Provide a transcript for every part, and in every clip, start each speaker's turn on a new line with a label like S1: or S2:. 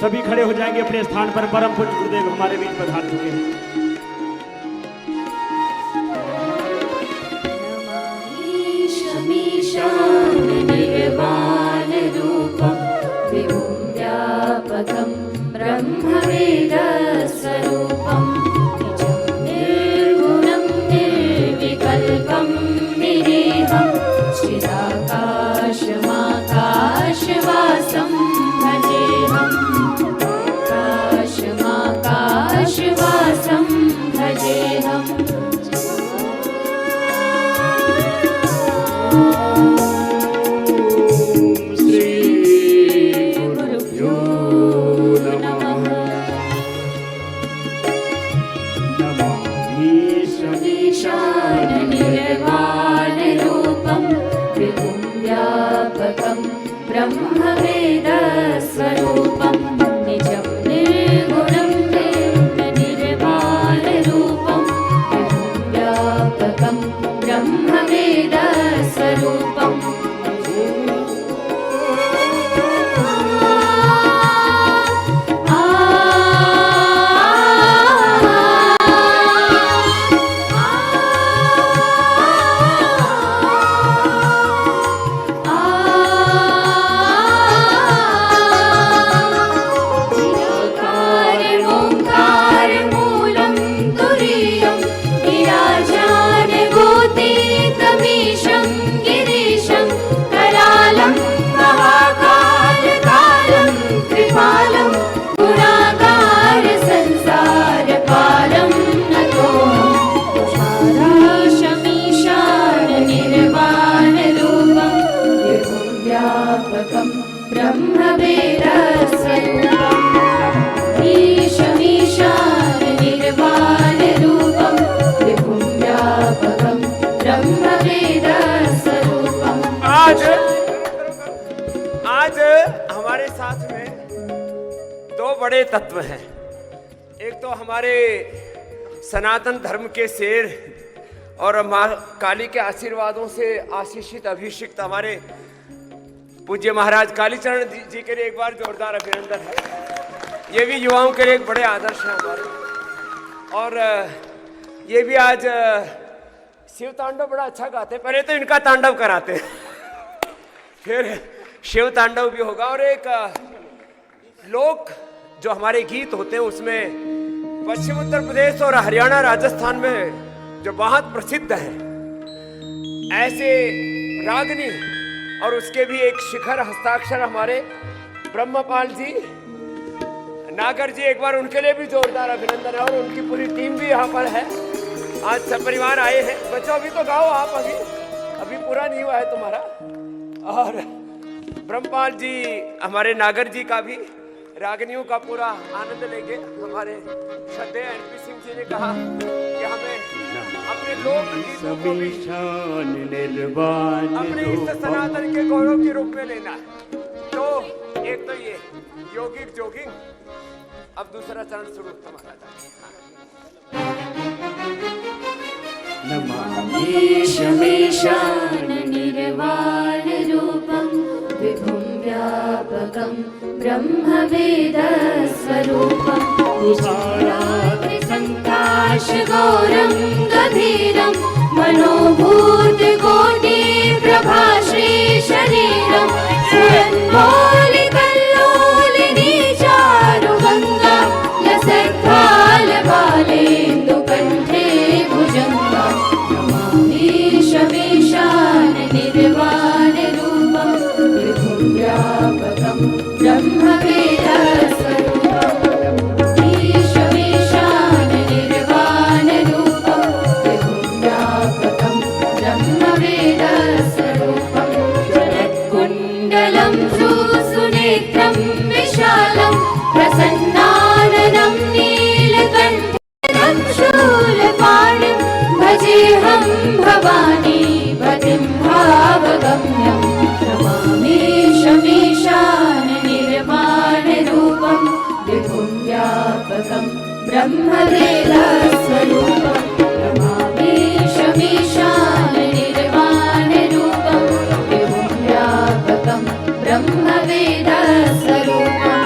S1: सभी खड़े हो जाएंगे अपने स्थान पर। परम पूज्य गुरुदेव हमारे बीच पधार चुके हैं।
S2: निर्वाण रूपं विभुं व्यापकं ब्रह्मवेद स्वरूपं निर्गुणं निर्विकल्पं निरीहं चिदाकाशमाकाशवासं भजेऽहम् आकाशमाकाशवासं भजेऽहम्। निर्वाण रूपं विभुं व्यापकं ब्रह्मवेद स्वरूपं निजं निर्गुणं निर्वाण रूपं विभुं व्यापकं ब्रह्मवेद स्वरूपम्।
S3: आज हमारे साथ में दो बड़े तत्व हैं। एक तो हमारे सनातन धर्म के शेर और माँ काली के आशीर्वादों से आशीषित अभिषिक्त हमारे पूज्य महाराज कालीचरण जी के लिए एक बार जोरदार अभिनंदन है। ये भी युवाओं के लिए एक बड़े आदर्श हैं हमारे। और ये भी आज शिव तांडव बड़ा अच्छा गाते हैं। पहले तो इनका तांडव कराते हैं, फिर शिव तांडव भी होगा। और एक लोक जो हमारे गीत होते हैं उसमें पश्चिम उत्तर प्रदेश और हरियाणा राजस्थान में जो बहुत प्रसिद्ध है ऐसे रागनी, और उसके भी एक शिखर हस्ताक्षर हमारे ब्रह्मपाल जी नागर जी, एक बार उनके लिए भी जोरदार अभिनंदन है। और उनकी पूरी टीम भी यहाँ पर है। आज सब परिवार आए हैं। बच्चों अभी तो गाओ आप, अभी पूरा नहीं हुआ है तुम्हारा। और ब्रह्मपाल जी हमारे नागर जी का भी रागनियों का पूरा आनंद लेंगे। हमारे श्रद्धेय एनपी सिंह जी ने कहा कि हमें अपने लोक गीतों को भी अपने इस सनातन के गौरव के रूप में लेना। तो एक तो ये योगिक जोगिंग, अब दूसरा चरण शुरू हमारा।
S2: नमामीशमेशान निर्वाण रूपं विभुं व्यापकं ब्रह्मवेद स्वरूपं संकाश गौरं गभीरं मनोभूत कोटि प्रभाश्री शरीरं स्वयंमौलिकल्लोलिनी चारु गंगा लसत्काल बालेन्दु कंठे भुजंगा। नमामीशमेशान निर्वाण रूपं विभुं व्यापकं ब्रह्मवेद स्वरूपं ईशमेशान निर्वाण रूपं विभुं व्यापकं ब्रह्मवेद स्वरूपं जगत्कुण्डलं सुनेत्रं विशालं प्रसन्नाननं नीलकण्ठं शूलपाणिं भजेऽहं भवानी पतिं भावगम्यं। नमामीशमेशान निर्वाण रूपं विभुं व्यापकं ब्रह्मवेद स्वरूपं नमामीशमेशान निर्वाण रूपं विभुं व्यापकं ब्रह्मवेद स्वरूपं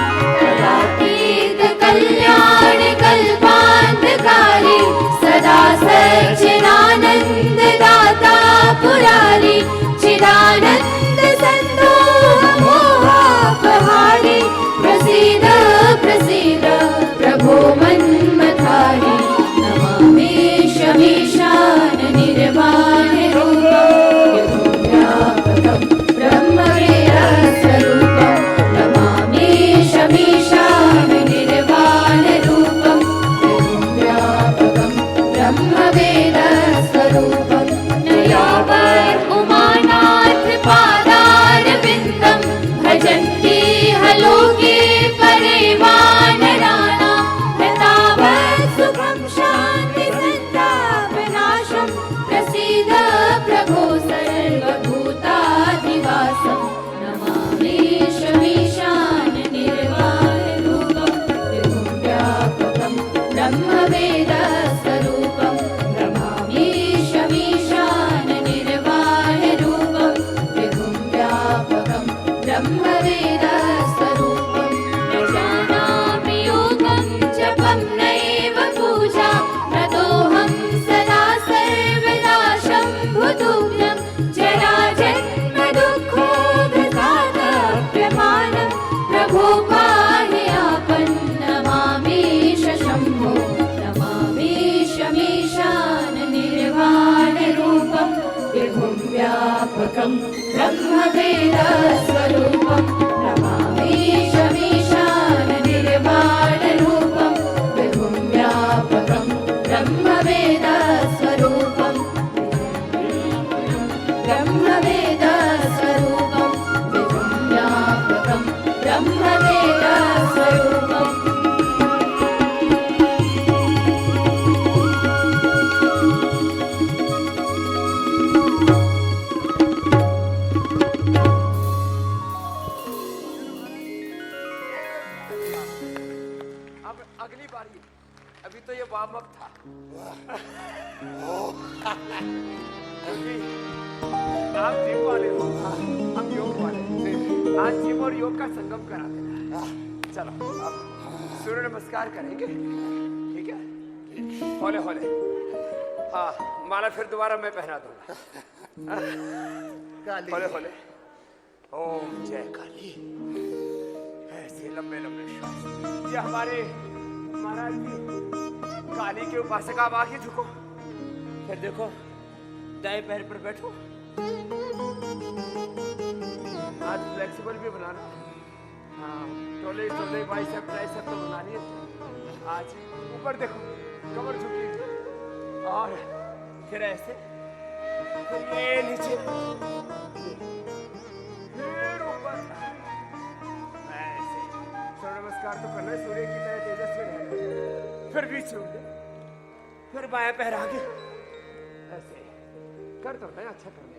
S2: व्यापकं ब्रह्मवेदस्वरूपं नमामि शमीशाननिर्वाणरूपं विभुं व्यापकं ब्रह्मवेदस्वरूपं ब्रह्मवेदस्वरूपं विभुं व्यापकं ब्रह्मवेदस्वरूपम्
S3: अब अगली बारी, अभी तो ये वार्म अप था। क्योंकि आप जिम वाले हो, हम योग वाले। आज जिम और योग का संगम करा देना। चलो अब सूर्य नमस्कार करेंगे, ठीक है? हौले हौले। हाँ, माला फिर दोबारा मैं पहना दूंगा। हौले हौले। ओम जय काली। ऐसे लंबे लंबे श्वास। ये हमारे महाराज जी काली के उपासक। आप आगे झुको, फिर देखो दाएं पैर पर बैठो। आज फ्लेक्सिबल भी बनाना। हाँ, टोले टोले बाइसेप ट्राइसेप तो बनानी है। आज ऊपर देखो, कमर झुकी और फिर ऐसे, फिर ये नीचे, फिर ऊपर। ऐसे सूर्य नमस्कार तो करना है, सूर्य की तरह तेजस्वी रहना। फिर बीच से उठे, फिर बायां पैर आगे। ऐसे कर तो रहे, अच्छा कर रहे हैं।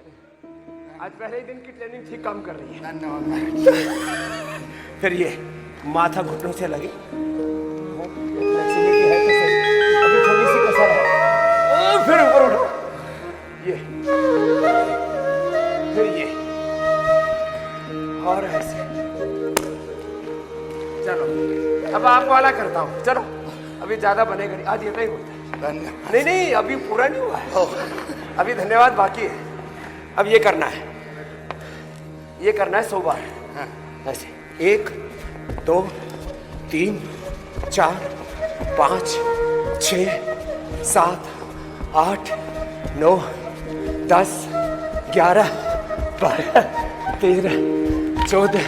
S3: आज पहले ही दिन की ट्रेनिंग ठीक काम कर रही है। फिर ये माथा घुटनों से लगे, फ्लेक्सिबिलिटी है तो सही। अभी थोड़ी सी कसर है। फिर ऊपर उठो, ये फिर ये और ऐसे। चलो अब आप वाला करता हूँ। चलो अभी ज्यादा बनेगा नहीं, आज इतना ही होता है। नहीं नहीं, अभी पूरा नहीं हुआ है, अभी धन्यवाद बाकी है। अब ये करना है, ये करना है 100 बार। ऐसे 1 2 3 4 5 6 7 8 9 10 11 12 13 14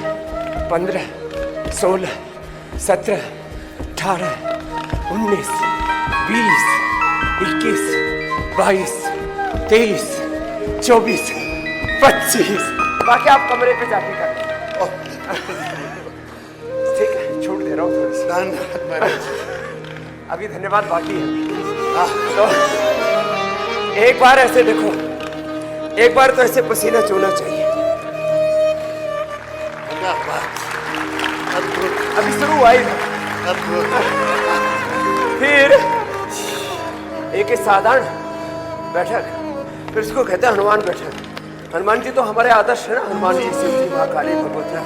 S3: 15 16 17 18 19 20 21 22 23 24 25। बाकी आप कमरे पे जाके कर लें। ठीक है, छूट दे रहा हूँ थोड़ी सी। अभी धन्यवाद बाकी है। तो एक बार ऐसे देखो, एक बार तो ऐसे पसीना चूना चाहिए। अभी शुरू हुआ ही था। फिर एक साधारण बैठक, फिर इसको कहते हैं हनुमान बैठक। हनुमान जी तो हमारे आदर्श है ना, हनुमान जी, शिव जी, माँ काली, भगवती।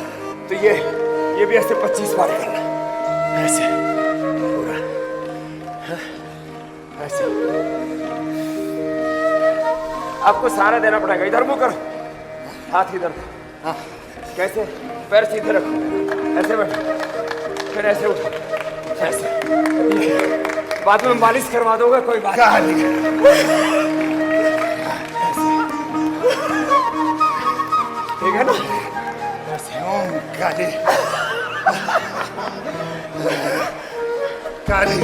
S3: तो ये भी ऐसे 25 बार करना, ऐसे पूरा ऐसे। आपको सहारा देना पड़ेगा। इधर मुंह करो, हाथ इधर। हाँ, कैसे? पैर सीधे रखो, ऐसे बैठो, फिर ऐसे उठो, ऐसे। बाद में मालिश करवा दूंगा, कोई बात नहीं। ठीक है ना?
S4: ओम काली काली।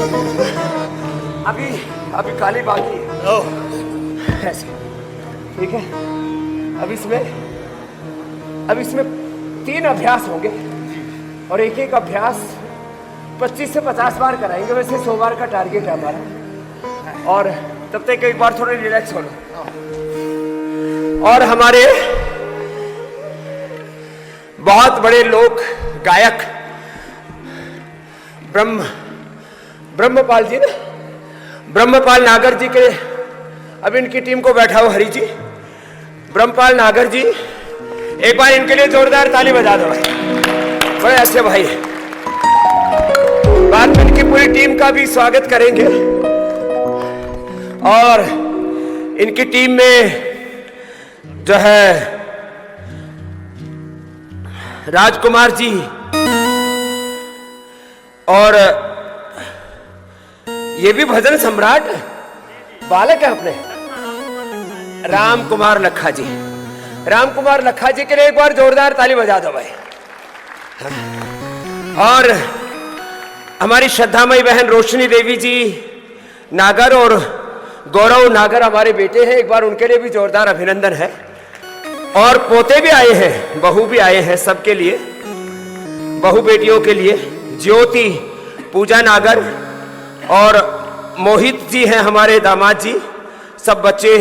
S3: अभी काली बाकी है। ऐसे, ठीक है? अब इसमें 3 अभ्यास होंगे और एक एक अभ्यास 25 से 50 बार कराएंगे। वैसे 100 बार का टारगेट है हमारा। और तब तक एक बार थोड़े रिलैक्स हो लो। और हमारे बहुत बड़े लोक गायक ब्रह्मपाल जी ना, ब्रह्मपाल नागर जी के, अब इनकी टीम को बैठा हो हरी जी, ब्रह्मपाल नागर जी, एक बार इनके लिए जोरदार ताली बजा दो भाई, बड़े अच्छे भाई। बाद में इनकी पूरी टीम का भी स्वागत करेंगे। और इनकी टीम में जो है राजकुमार जी और ये भी भजन सम्राट बालक है अपने, राम कुमार लखा जी। राम कुमार लखा जी के लिए एक बार जोरदार ताली बजा दो भाई। और हमारी श्रद्धामयी बहन रोशनी देवी जी नागर और गौरव नागर हमारे बेटे हैं, एक बार उनके लिए भी जोरदार अभिनंदन है। और पोते भी आए हैं, बहू भी आए हैं, सबके लिए, बहू बेटियों के लिए। ज्योति पूजा नागर और मोहित जी हैं हमारे दामाद जी, सब बच्चे,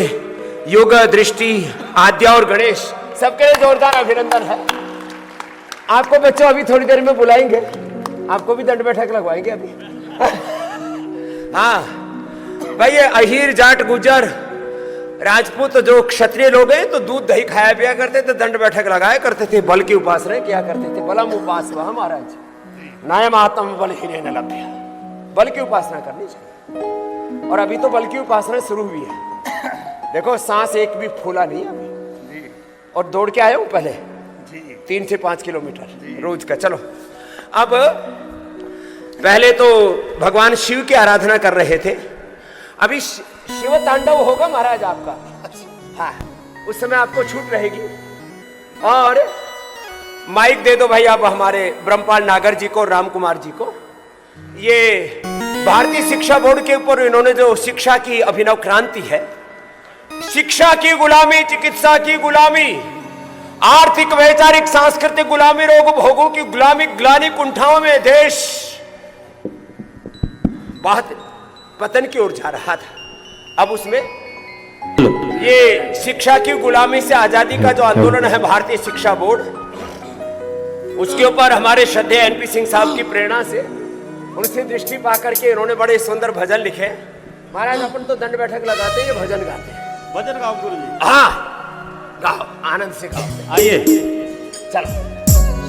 S3: युग, दृष्टि, आद्या और गणेश, सबके लिए जोरदार अभिनंदन है। आपको बच्चों अभी थोड़ी देर में बुलाएंगे, आपको भी दंड बैठक लगवाएंगे अभी। हाँ भाई, ये अहीर, जाट, गुजर, राजपूत जो क्षत्रिय लोग हैं तो दूध दही खाया पिया करते थे, दंड बैठक लगाया करते थे, बल की उपासना किया करते थे। बलम उपास महाराज नायम आत्म बल हीरे न लभ्य, बल की उपासना करनी चाहिए। और अभी तो बल की उपासना शुरू हुई है। देखो सांस एक भी फूला नहीं अभी, और दौड़ के आया हूं पहले 3 से 5 किलोमीटर रोज का। चलो, अब पहले तो भगवान शिव की आराधना कर रहे थे, अभी शिव तांडव होगा महाराज आपका। हाँ, उस समय आपको छूट रहेगी। और माइक दे दो भाई आप हमारे ब्रह्मपाल नागर जी को, राम कुमार जी को। ये भारतीय शिक्षा बोर्ड के ऊपर इन्होंने जो शिक्षा की अभिनव क्रांति है, शिक्षा की गुलामी, चिकित्सा की गुलामी, आर्थिक, वैचारिक, सांस्कृतिक गुलामी, रोग भोगों की गुलामी, ग्लानि कुंठाओं में देश बहुत पतन की ओर जा रहा था। अब उसमें ये शिक्षा की गुलामी से आजादी का जो आंदोलन है भारतीय शिक्षा बोर्ड, उसके ऊपर हमारे श्रद्धेय एनपी सिंह साहब की प्रेरणा से, उनसे दृष्टि पा करके इन्होंने बड़े सुंदर भजन लिखे। महाराज अपन तो दंड बैठक लगाते हैं, ये भजन गाते हैं।
S1: भजन गाओ गुरु जी।
S3: हाँ गाओ, आनंद से गाओ।
S1: आइए
S3: चलो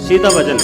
S1: सीधा भजन।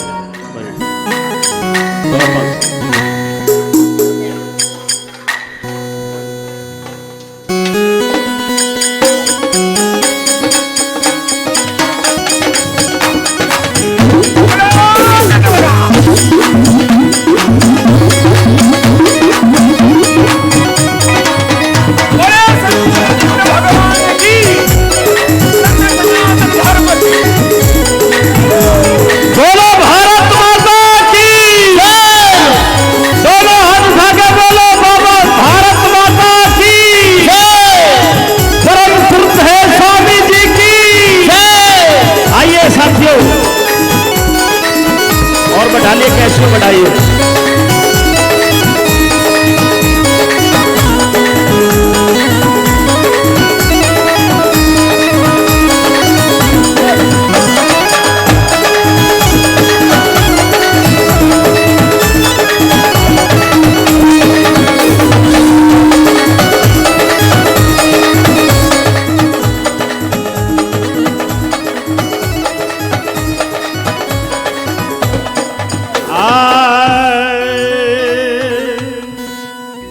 S1: बढ़ाइए, कैसे बढ़ाइए।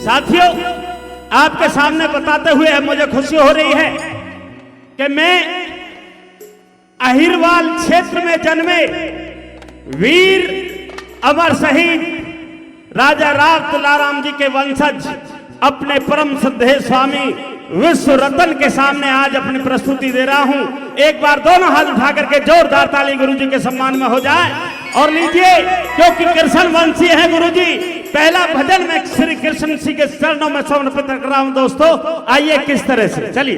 S1: साथियों, आपके सामने बताते हुए मुझे खुशी हो रही है कि मैं अहिरवाल क्षेत्र में जन्मे वीर अमर शहीद राजा राव तुलाराम जी के वंशज अपने परम श्रद्धेय स्वामी विश्व रतन के सामने आज अपनी प्रस्तुति दे रहा हूं। एक बार दोनों हाथ उठा करके जोरदार ताली गुरु जी के सम्मान में हो जाए। और लीजिए, क्योंकि कृष्ण वंशी है गुरु जी, पहला भजन में श्री कृष्ण जी के चरणों में समर्पित कर रहा हूं। दोस्तों आइए किस तरह से, चलिए।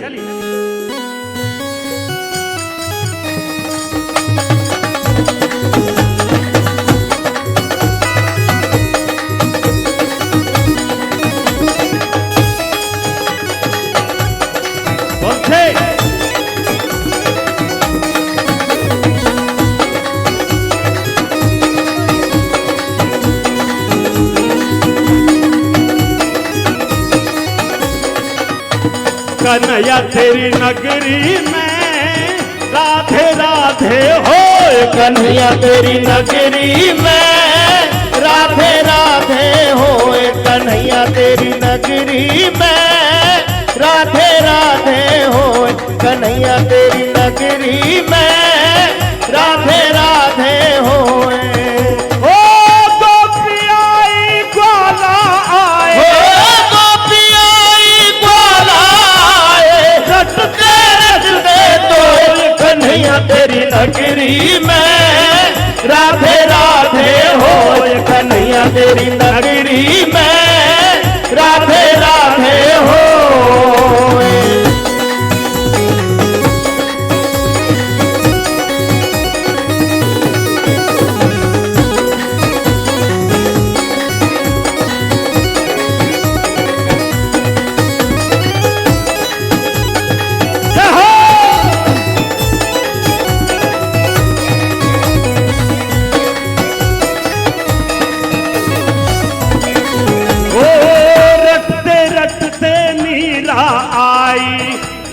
S1: कन्हैया तेरी नगरी में राधे राधे हो, कन्हैया तेरी नगरी में राधे राधे हो, कन्हैया तेरी नगरी में राधे राधे हो, कन्हैया तेरी नगरी में राधे राधे हो। ओ गोपियाई ग्वाला आए, गोपियाई ग्वाला आए, रटते रटते तो कन्हैया
S5: कन्हैया तेरी नगरी में राधे राधे हो कन्हैया तेरी नगरी में राधे राधे हो।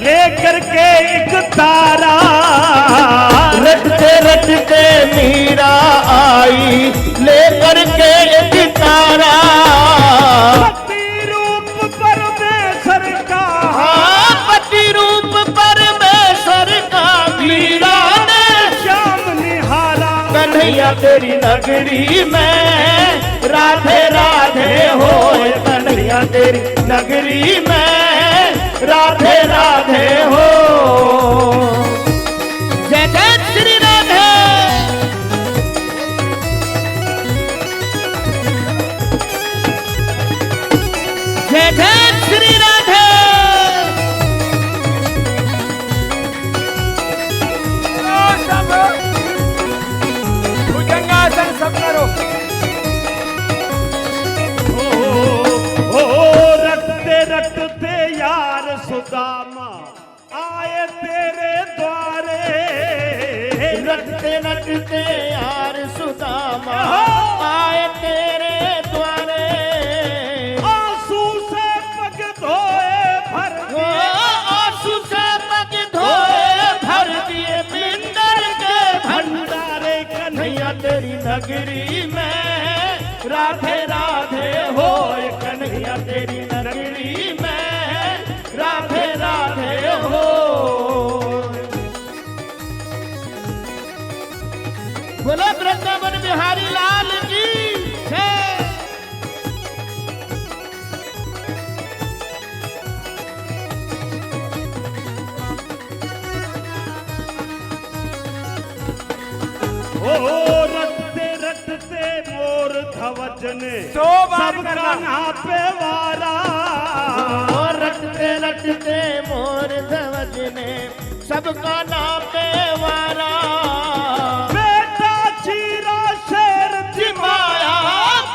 S1: लेकर के एक तारा
S5: रटते रटते मीरा आई लेकर के एक तारा
S1: पति रूप परमेश्वर का
S5: पति रूप परमेश्वर का मीरा ने
S1: श्याम निहारा
S5: कन्हैया तेरी नगरी में राधे राधे हो कन्हैया तेरी नगरी में राधे राधे हो। जय जय श्री राधे। जय जय श्री राधे।
S3: भुजंगासन सब करो।
S1: रटते रटते यार सुदामा आए तेरे द्वारे
S5: रटते रटते यार सुदामा आए तेरे द्वारे
S1: आंसू से पग धोए भर
S5: आंसू से पग धोए भर दिए बिंदर के भंडारे कन्हैया तेरी नगरी में राधे राधे हो कन्हैया तेरी नगरी में राधे राधे हो। बोलो वृंदावन बिहारी लाल की जय।
S1: रटते रटते मोर ध्वज ने
S3: दो बार
S1: सबका
S3: करना।
S1: नापे वारा
S5: रटते रटते मोर ध्वज ने सबका नापे वारा
S1: बेटा चीरा शेर
S5: जिमाया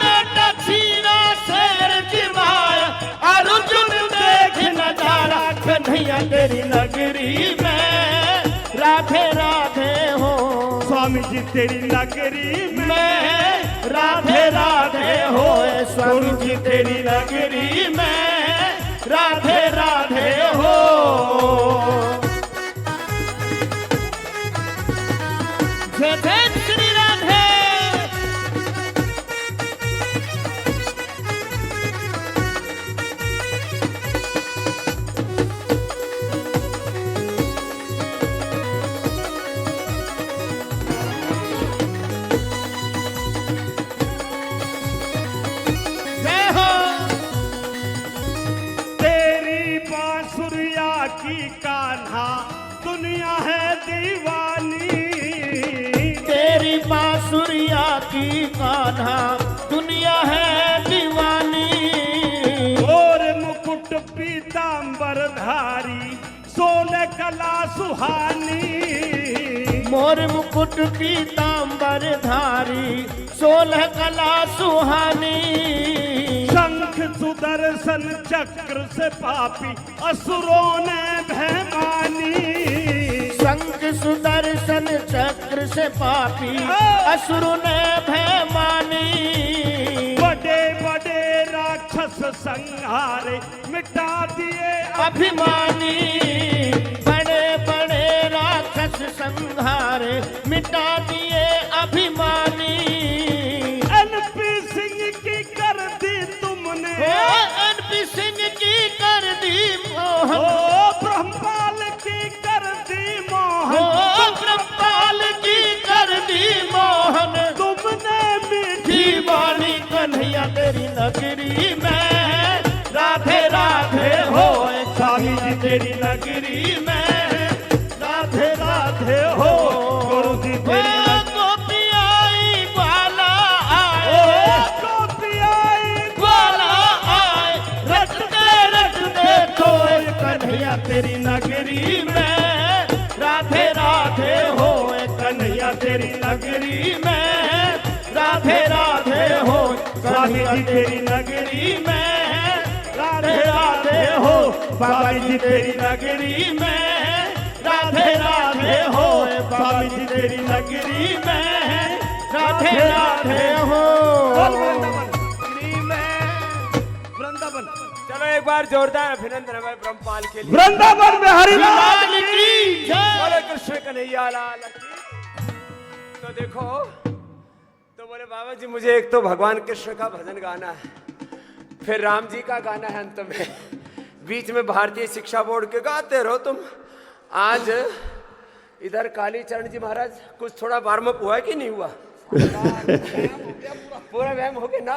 S5: बेटा छीना शेर जिमाया अर्जुन देख नजारा कन्हैया तेरी नगरी में राधे राधे हो
S1: स्वामी जी तेरी नगरी में
S5: मैं राधे राधे हो स्वामी जी तेरी नगरी में राधे राधे हो। जय जय श्री राधे। जय हो
S1: तेरी बांसुरिया की कान्हा दुनिया है दीवानी
S5: तेरी बांसुरिया की कान्हा दुनिया है दीवानी
S1: और मुकुट पीतांबर धारी सोने कला सुहानी
S5: मोर मुकुट पीतांबर धारी 16 कला सुहानी
S1: शंख सुदर्शन चक्र से पापी असुरों ने भयमानी
S5: शंख सुदर्शन चक्र से पापी असुर ने भयमानी
S1: बड़े बड़े राक्षस संहारे मिटा दिए
S5: अभिमानी बड़े बड़े राक्षस संहारे मिटा दिए अभिमानी
S1: एनपी सिंह की कर दी तुमने
S5: एनपी सिंह की कर दी मोहन
S1: ब्रह्मपाल की कर दी
S5: हो
S1: मोहन
S5: ब्रह्मपाल की कर दी मोहन
S1: तुमने मीठी
S5: मीठी वाली कन्हैया तेरी नगरी में राधे राधे हो स्वामी जी तेरी नगरी में राधे राधे हो। तेरी नगरी में, राधे राधे हो स्वामी जी तेरी नगरी में, राधे राधे हो बाबा जी तेरी नगरी में, राधे राधे हो स्वामी जी तेरी नगरी में, राधे राधे हो
S1: वृंदावन।
S3: चलो एक बार जोरदार अभिनंदन है भाई ब्रह्मपाल के लिए।
S1: वृंदावन में हरिलाल
S5: की जय।
S3: बोले कृष्ण कन्हैया लाल की। तो देखो, तो बोले बाबा जी मुझे एक तो भगवान कृष्ण का भजन गाना है, फिर राम जी का गाना है अंत में, बीच में भारतीय शिक्षा बोर्ड के गाते रहो तुम। आज इधर काली चरण जी महाराज कुछ थोड़ा वार्म अप हुआ कि नहीं हुआ? पूरा व्यायाम हो गया ना?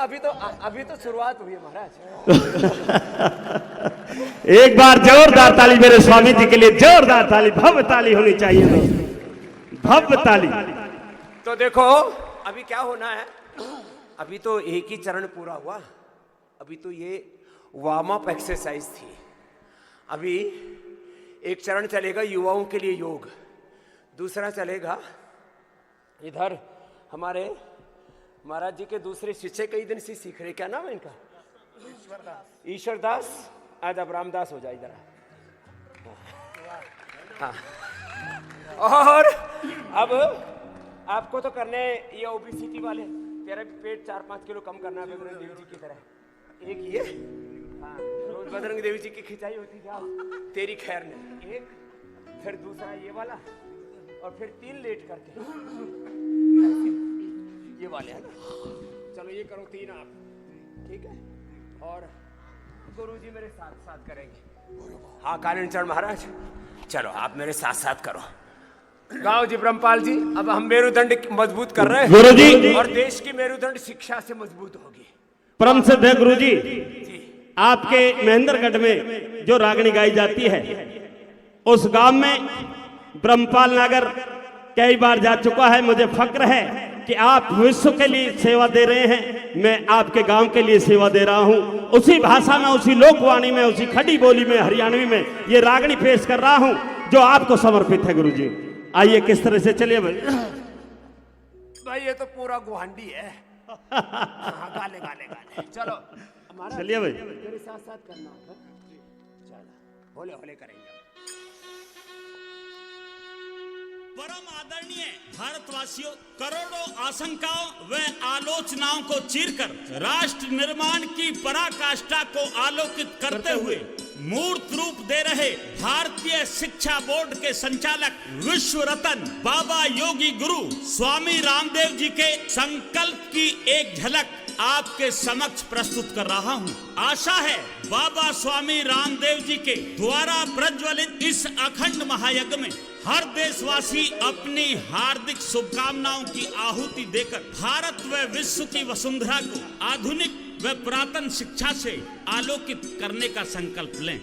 S3: अभी तो शुरुआत हुई है महाराज।
S1: एक बार जोरदार ताली मेरे स्वामी जी के लिए, जोरदार ताली, भव्य ताली होनी चाहिए दोस्तों, भव्य ताली।
S3: तो देखो अभी क्या होना है, अभी तो एक ही चरण पूरा हुआ, अभी तो ये वार्म अप एक्सरसाइज थी। अभी एक चरण चलेगा युवाओं के लिए योग, दूसरा चलेगा इधर हमारे महाराज जी के दूसरे शिष्य कई दिन से सीख रहे, क्या नाम है इनका? ईश्वर दास। आज अब रामदास हो जाए इधर। हाँ। और अब आपको तो करने ये ओबेसिटी वाले, तेरा भी पेट 4-5 किलो कम करना है बजरंग देवी जी की तरह। एक ये, हाँ, रोज बजरंग देवी जी की खिंचाई होती क्या तेरी खैर नहीं, एक, फिर दूसरा ये वाला, और फिर 3 लेट करके ये वाले है ना। चलो ये करो 3 आप, ठीक है? और गुरुजी मेरे साथ साथ करेंगे। हाँ कालीन चरण महाराज, चलो आप मेरे साथ साथ करो। गाओ जी ब्रह्मपाल जी। अब हम मेरुदंड मजबूत कर रहे हैं
S1: गुरुजी,
S3: और देश की मेरुदंड शिक्षा से मजबूत होगी।
S1: परम सिद्ध है गुरुजी, आपके महेंद्रगढ़ में जो रागनी गाई जाती है, उस गांव में ब्रह्मपाल नगर कई बार जा चुका है। मुझे फक्र है कि आप विश्व के लिए सेवा दे रहे हैं, मैं आपके गांव के लिए सेवा दे रहा हूं। उसी भाषा में, उसी लोकवाणी में, उसी खड़ी बोली में, हरियाणवी में ये रागनी पेश कर रहा हूं जो आपको समर्पित है गुरुजी। आइए किस तरह से चलिए
S3: भाई, ये तो पूरा गुहांडी है। हाँ, गाले गाले गाले। चलो
S1: चलिए भाई,
S3: मेरे साथ साथ करना होगा। चलो होले होले करेंगे।
S6: परम आदरणीय भारतवासियों, करोड़ों आशंकाओं व आलोचनाओं को चीरकर राष्ट्र निर्माण की पराकाष्ठा को आलोकित करते हुए मूर्त रूप दे रहे भारतीय शिक्षा बोर्ड के संचालक विश्व रतन बाबा योगी गुरु स्वामी रामदेव जी के संकल्प की एक झलक आपके समक्ष प्रस्तुत कर रहा हूँ। आशा है बाबा स्वामी रामदेव जी के द्वारा प्रज्वलित इस अखंड महायज्ञ में हर देशवासी अपनी हार्दिक शुभकामनाओं की आहुति देकर भारत व विश्व की वसुंधरा को आधुनिक व पुरातन शिक्षा से आलोकित करने का संकल्प लें।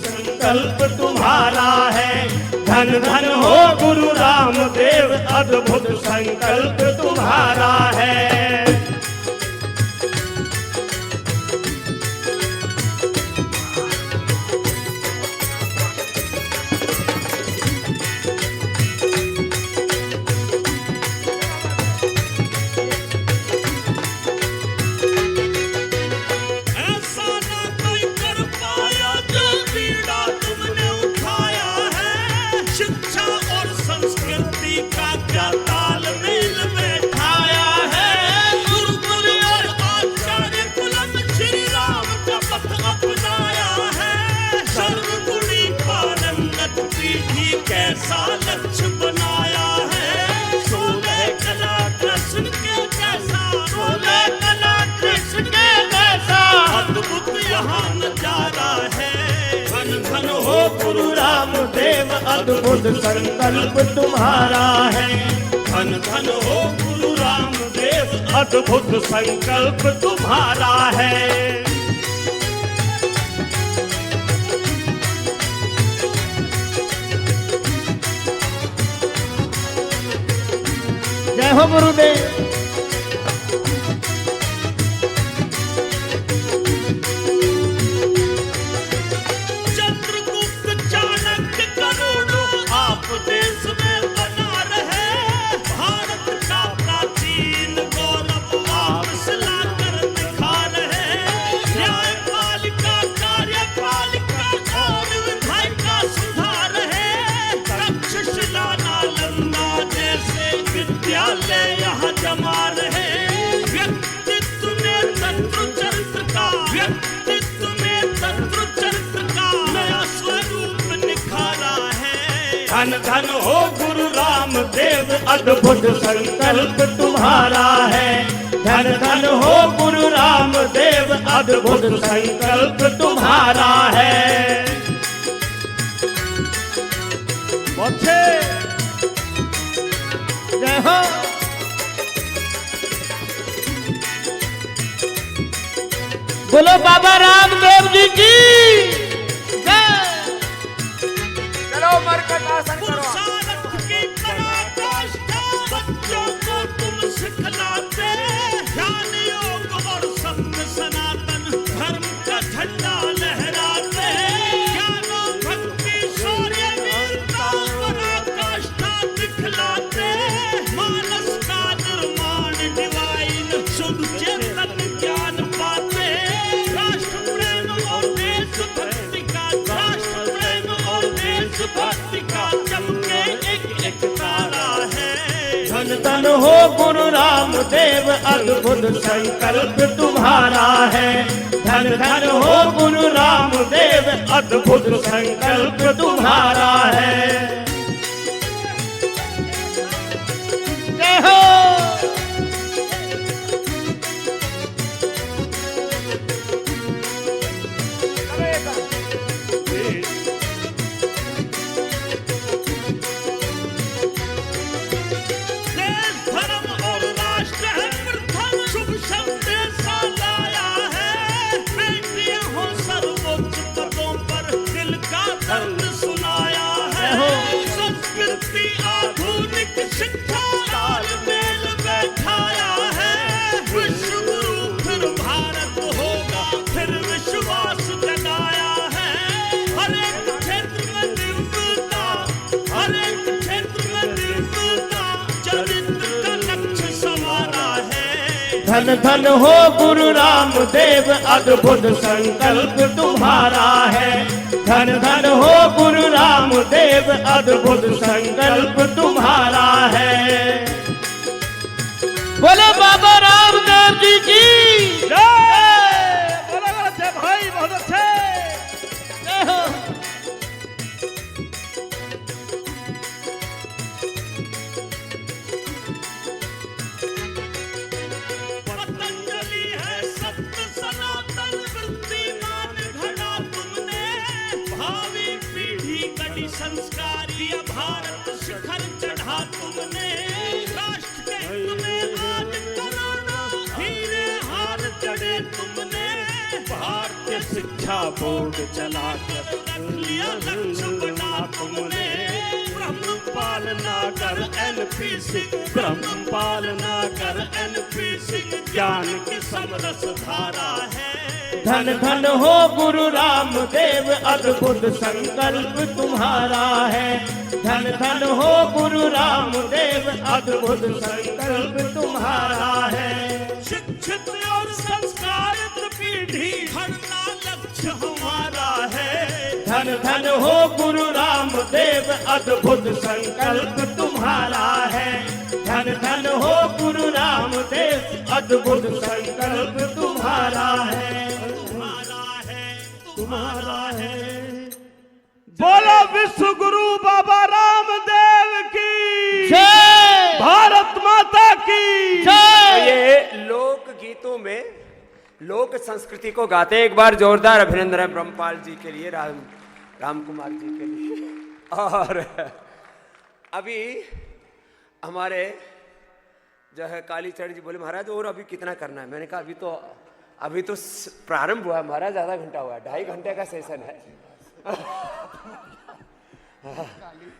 S5: संकल्प तुम्हारा है, धन धन हो गुरु रामदेव, अद्भुत संकल्प तुम्हारा है।
S6: कैसा लक्ष्य बनाया है, 16 कला कृष्ण के जैसा, 16 कला कृष्ण के जैसा अद्भुत यहाँ नजारा है। धन धन हो गुरु रामदेव,
S5: अद्भुत संकल्प तुम्हारा है।
S6: धन धन हो गुरु रामदेव,
S1: अद्भुत संकल्प तुम्हारा है।
S5: जय हो गुरुदेव।
S6: चंद्रगुप्त चाणक्य करोड़ों आप देश में बना रहे, भारत का प्राचीन गौरव आप सिलाकर दिखा रहे। न्यायपालिका कार्यपालिका और विधायिका सुधार है, तक्षशिला नालंदा जैसे विद्यालय यहाँ जमा रहे। व्यक्तित्व में तत्व चरित्र का, व्यक्तित्व में तत्व चरित्र का नया स्वरूप निखारा है।
S1: धन धन हो गुरु रामदेव, अद्भुत संकल्प तुम्हारा है।
S5: धन धन हो गुरु रामदेव, अद्भुत संकल्प तुम्हारा है।
S1: अच्छे
S5: जय हो। बोलो बाबा रामदेव जी की जय।
S3: चलो मरकट आसन करो।
S6: पुरुषार्थ की पराकाष्ठा बच्चों को तुम सिखलाते, ज्ञान योग और सत्य सनातन धर्म का झंडा लहराते। ज्ञानो भक्ति शौर्य वीरता पराकाष्ठा दिखलाते, मानस का निर्माण डिवाइन शुद्ध चेतन ज्ञान पाते। राष्ट्र प्रेम और देशभक्ति का, राष्ट्र प्रेम और देशभक्ति का चमके एक एक तारा है।
S5: धन धन हो गुरु रामदेव, अद्भुत संकल्प तुम्हारा है। धन धन हो गुरु रामदेव, अद्भुत संकल्प तुम्हारा है। जय हो।
S6: देश धर्म और राष्ट्र है प्रथम, शुभ संदेश लाया है। बेटियां हो सर्वोच्च पदों पर, दिल का दर्द सुनाया है। संस्कृति आधुनिक शिक्षा तालमेल बैठाया है। विश्व गुरु फिर भारत होगा, फिर विश्वास जगाया है। हर एक क्षेत्र में निर्भरता, हर एक क्षेत्र में निर्भरता चरित्र का लक्ष्य संवारा है।
S5: धन धन हो गुरु रामदेव, अद्भुत संकल्प तुम्हारा है। धन धन हो गुरु रामदेव, अद्भुत संकल्प तुम्हारा है। बोले बाबा रामदेव जी की
S1: जय। बोलो बोलो जय भाई, बहुत अच्छे।
S5: जय हो।
S6: पतंजलि है सत्य सनातन वृत्तिमान घड़ा तुमने। भावी पीढ़ी कड़ी संस्कारी भारत शिखर चढ़ा तुमने। राष्ट्र के हित में आज करोड़ों हीरे हार चढ़े तुमने। भारतीय शिक्षा बोर्ड चलाकर रख लिया लक्ष्य बना तुमने। ब्रह्म पालना कर एनपीसी, ब्रह्म पालना कर एनपीसी, ज्ञान की समरस धारा है।
S5: धन धन हो गुरु रामदेव, अद्भुत संकल्प तुम्हारा है। धन धन हो गुरु रामदेव, अद्भुत संकल्प तुम्हारा है।
S6: शिक्षित और संस्कारित पीढ़ी घड़ना लक्ष्य हमारा है।
S5: धन धन हो गुरु रामदेव, अद्भुत संकल्प तुम्हारा है। धन धन हो गुरु रामदेव, अद्भुत संकल्प तुम्हारा है।
S6: तुम्हारा है।
S1: बोलो विश्व गुरु बाबा रामदेव की
S5: जय।
S1: भारत माता की
S3: तो
S5: जय।
S3: ये लोक गीतों में लोक संस्कृति को गाते हैं। एक बार जोरदार अभिनंदन है ब्रह्मपाल जी के लिए, राम कुमार जी के लिए। और अभी हमारे जो है कालीचरण जी बोले महाराज और अभी कितना करना है। मैंने कहा अभी तो प्रारंभ हुआ है महाराज, आधा घंटा हुआ है, 2.5 घंटे का सेशन है।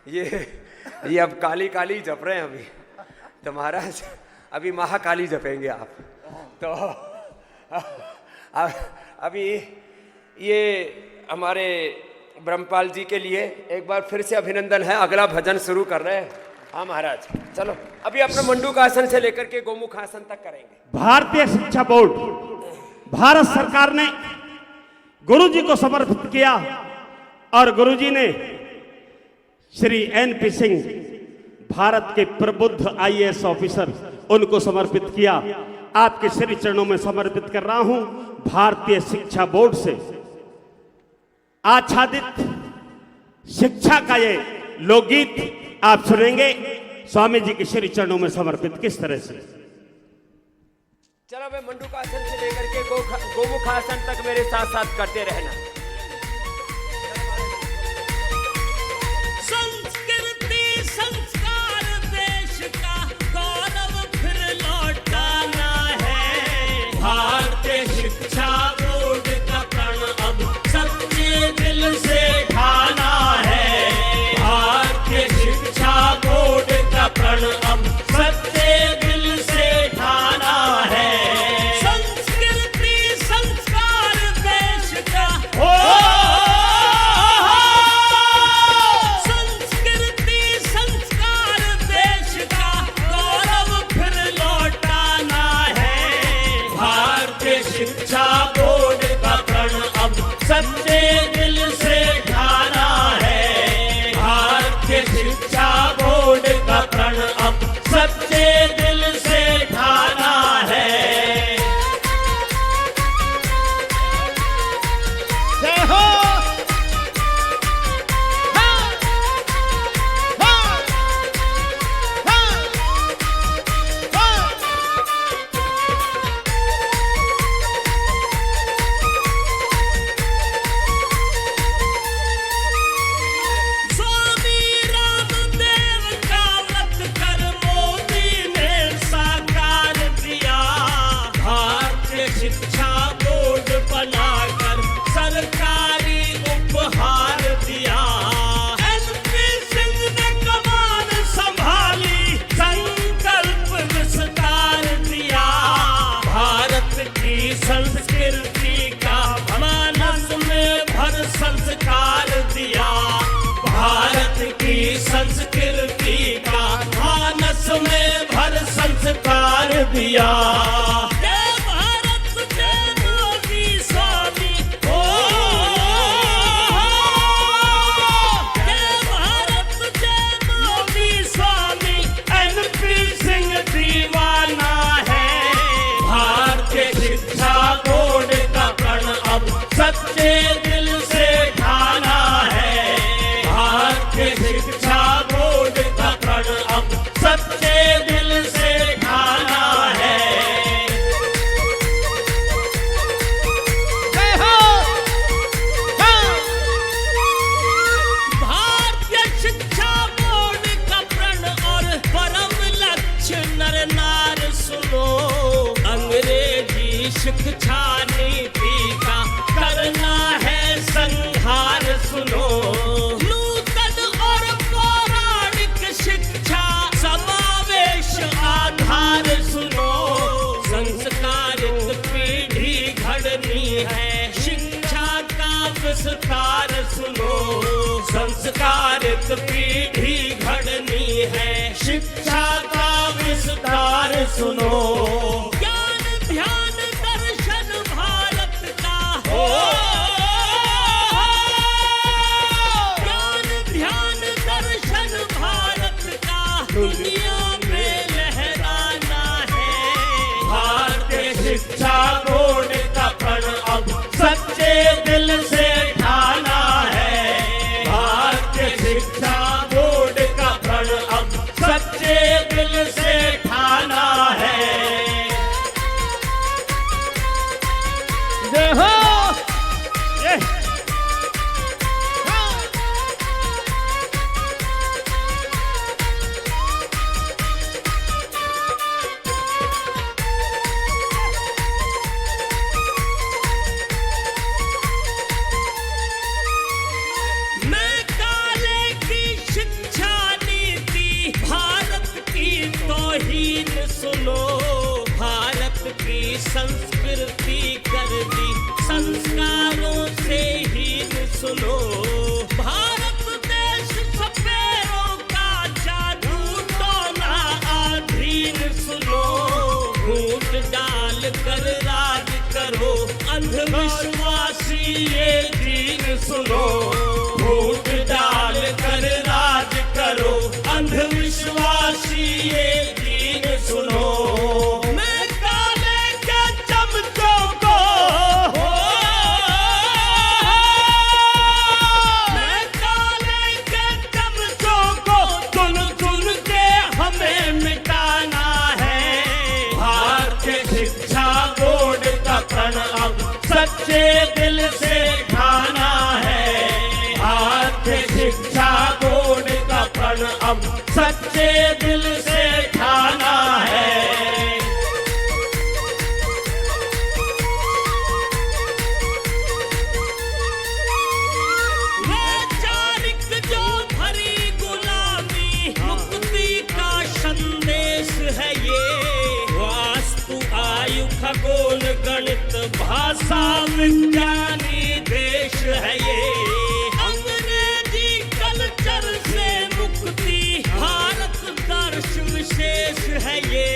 S3: ये अब काली काली जप रहे हैं अभी, तो महाराज अभी महाकाली जपेंगे आप। तो अभी ये हमारे ब्रह्मपाल जी के लिए एक बार फिर से अभिनंदन है। अगला भजन शुरू कर रहे हैं। हाँ महाराज, चलो अभी अपना मंडूकासन से लेकर के गोमुखासन तक करेंगे।
S1: भारतीय शिक्षा बोर्ड भारत सरकार ने गुरुजी को समर्पित किया और गुरुजी ने श्री एनपी सिंह भारत के प्रबुद्ध आईएएस ऑफिसर उनको समर्पित किया। आपके श्री चरणों में समर्पित कर रहा हूं। भारतीय शिक्षा बोर्ड से आच्छादित शिक्षा का ये लोकगीत आप सुनेंगे स्वामी जी के श्री चरणों में समर्पित किस तरह से।
S3: चलो भाई, मंडूकासन से लेकर के गोमुखासन तक मेरे साथ साथ करते रहना।
S6: संस्कृति संस्कार देश का गौरव फिर लौटाना है। भारतीय शिक्षा बोर्ड का प्रण अब सच्चे दिल से ठाना है। भारतीय शिक्षा बोर्ड का प्रण अब सच्चे दिल से ठाना है। संस्कृति संस्कार देश का संस्कृति संस्कार देश का गौरव फिर लौटाना है। भारतीय शिक्षा बोर्ड का प्रण अब सच्चे दिल से ठाना है। भारतीय शिक्षा बोर्ड का प्रण अब सच्चे दिल से ठाना है।
S5: जय हो। हाँ, हाँ, हाँ, हाँ।
S6: स्वामी रामदेव का मत कर मोदी ने साकार दिया। भारतीय शिक्षा बोर्ड बनाकर सरकारी उपहार दिया। एनपी सिंह ने कमान संभाली, संकल्प विस्तार दिया। भारत की संस्कृति का मानस में भर संस्कार दिया। भारत की संस्कृति का मानस में भर संस्कार दिया। जय भारत जय मोदी स्वामी, ओ जय भारत जय मोदी स्वामी, एनपी सिंह दीवाना है। भारतीय शिक्षा बोर्ड का प्रण अब सच्चे दिल से ठाना है। भारतीय शिक्षा बोर्ड का प्रण अब सच्चे दिल से ठाना है।
S5: जय हो। हाँ,
S6: भारतीय शिक्षा बोर्ड का प्रण और परम लक्ष्य नर नार सुनो। अंग्रेजी शिक्षा नीति का करना है संहार सुनो। नूतन और पौराणिक शिक्षा समावेश आधार सुनो। संस्कारित पीढ़ी घड़नी है, शिक्षा का विस्तार सुनो। संस्कारित पीढ़ी घड़नी है, शिक्षा का विस्तार सुनो। ज्ञान ध्यान दर्शन भारत का हो। ज्ञान ध्यान दर्शन भारत का दुनिया में लहराना है। भारतीय शिक्षा बोर्ड का प्रण अब सच्चे दिल से ठाना है। भारतीय शिक्षा बोर्ड का प्रण अब सच्चे दिल से ठाना है।
S7: संस्कृति कर दी संस्कारों से हीन सुनो। भारत देश सपेरों का जादू टोना अधीन सुनो। फूट डाल कर राज करो अंधविश्वासी ये दीन सुनो। फूट डाल कर राज करो अंधविश्वासी ये दीन सुनो। मैं काले के चमचों को मैं काले के चमचों को चुन चुन के हमें मिटाना है। भारतीय शिक्षा बोर्ड का प्रण अब सच्चे दिल से ठाना है। भारतीय शिक्षा बोर्ड का प्रण अब सच्चे दिल से ठाना है। वैचारिक जो भरी गुलामी मुक्ति का संदेश है ये। वास्तु आयु खगोल गणित भाषा विज्ञानी देश है ये। अंग्रेजी कल्चर से मुक्ति भारत दर्श विशेष है ये।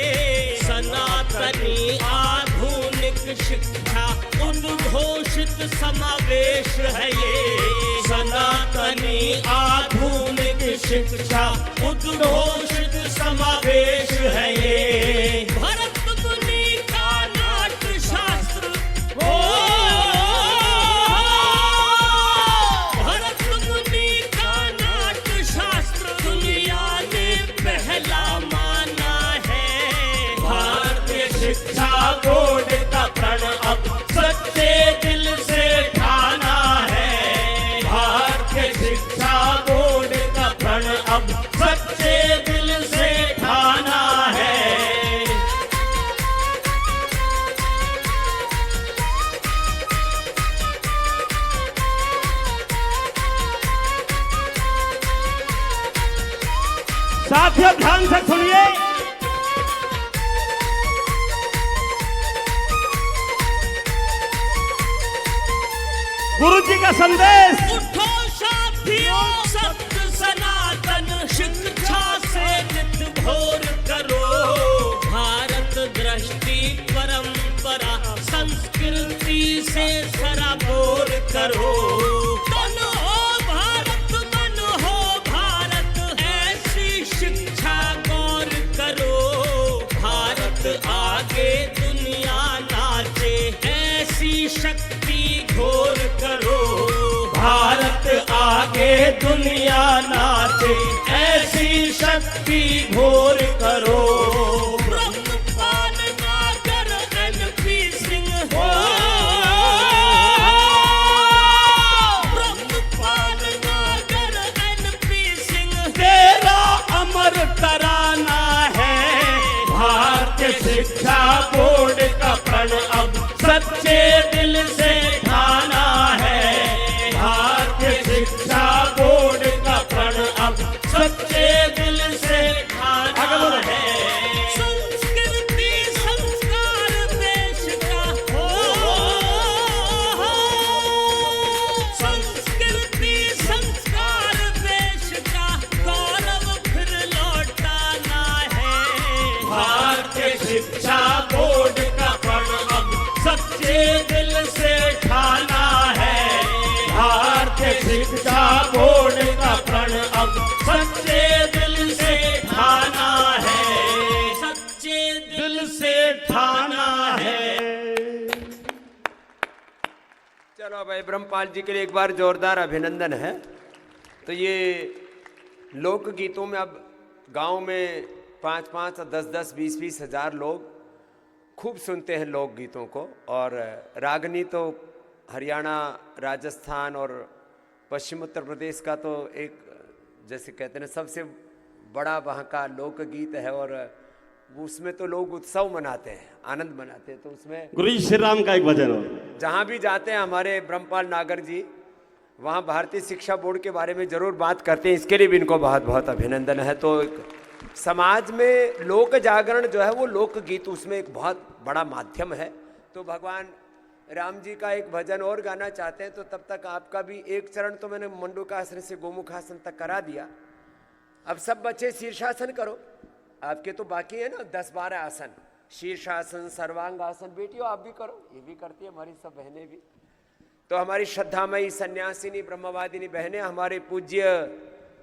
S7: सनातनी आधुनिक शिक्षा उद्घोषित समावेश है ये। सनातनी आधुनिक शिक्षा उद्घोषित समावेश है ये। भरत मुनि का नाट्य शास्त्र भरत मुनि का नाट्य शास्त्र दुनिया ने पहला माना है। भारतीय शिक्षा बोर्ड का प्रण अब सच्चे दिल से ठाना है। भारतीय शिक्षा बोर्ड का प्रण अब सच्चे दिल से ठाना है।
S1: साथियों ध्यान से सुनिए। गुरु जी का संदेश।
S7: उठो साथियों सत्य सनातन शिक्षा से नित भोर करो। भारत दृष्टि परंपरा संस्कृति से सराबोर करो। तन हो भारत मन हो भारत ऐसी शिक्षा गौर करो। भारत आगे दुनिया नाचे ऐसी शक्ति घोर करो। भारत आगे दुनिया नाचे ऐसी शक्ति घोर करो। ब्रह्मपाल नागर NP सिंह हो। ब्रह्मपाल नागर NP सिंह तेरा अमर तराना है। भारतीय शिक्षा बोर्ड का प्रण अब सच्चे दिल से ठाना है। भारतीय शिक्षा बोर्ड का प्रण अब सच्चे दिल से ठाना है। संस्कृति संस्कार देश का हो। संस्कृति संस्कार देश का गौरव फिर लौटाना है। भारतीय शिक्षा बोर्ड का प्रण अब सच्चे दिल से ठाना है। भारतीय शिक्षा बोर्ड का प्रण अब सच्चे दिल से ठाना है। सच्चे दिल से ठाना है।
S3: चलो भाई ब्रह्मपाल जी के लिए एक बार जोरदार अभिनंदन है। तो ये लोकगीतों में अब गांव में 5-5 और 10-10 20-20 हजार लोग खूब सुनते हैं लोकगीतों को। और रागनी तो हरियाणा राजस्थान और पश्चिम उत्तर प्रदेश का तो एक जैसे कहते हैं सबसे बड़ा वहाँ का लोकगीत है। और उसमें तो लोग उत्सव मनाते हैं, आनंद मनाते हैं। तो उसमें
S1: गुरु जी श्री राम का एक भजन हो।
S3: जहाँ भी जाते हैं हमारे ब्रह्मपाल नागर जी वहाँ भारतीय शिक्षा बोर्ड के बारे में जरूर बात करते हैं। इसके लिए भी इनको बहुत बहुत अभिनंदन है। तो समाज में लोक जागरण जो है वो लोकगीत, उसमें एक बहुत बड़ा माध्यम है। तो भगवान राम जी का एक भजन और गाना चाहते हैं, तो तब तक आपका भी एक चरण तो मैंने मंडूकासन से गोमुखासन तक करा दिया। अब सब बच्चे शीर्षासन करो, आपके तो बाकी है ना 10-12 आसन, शीर्षासन, सर्वांगासन। बेटियों आप भी करो, ये भी करती है हमारी सब बहनें भी। तो हमारी श्रद्धामयी सन्यासिनी ब्रह्मवादिनी बहनें, हमारे पूज्य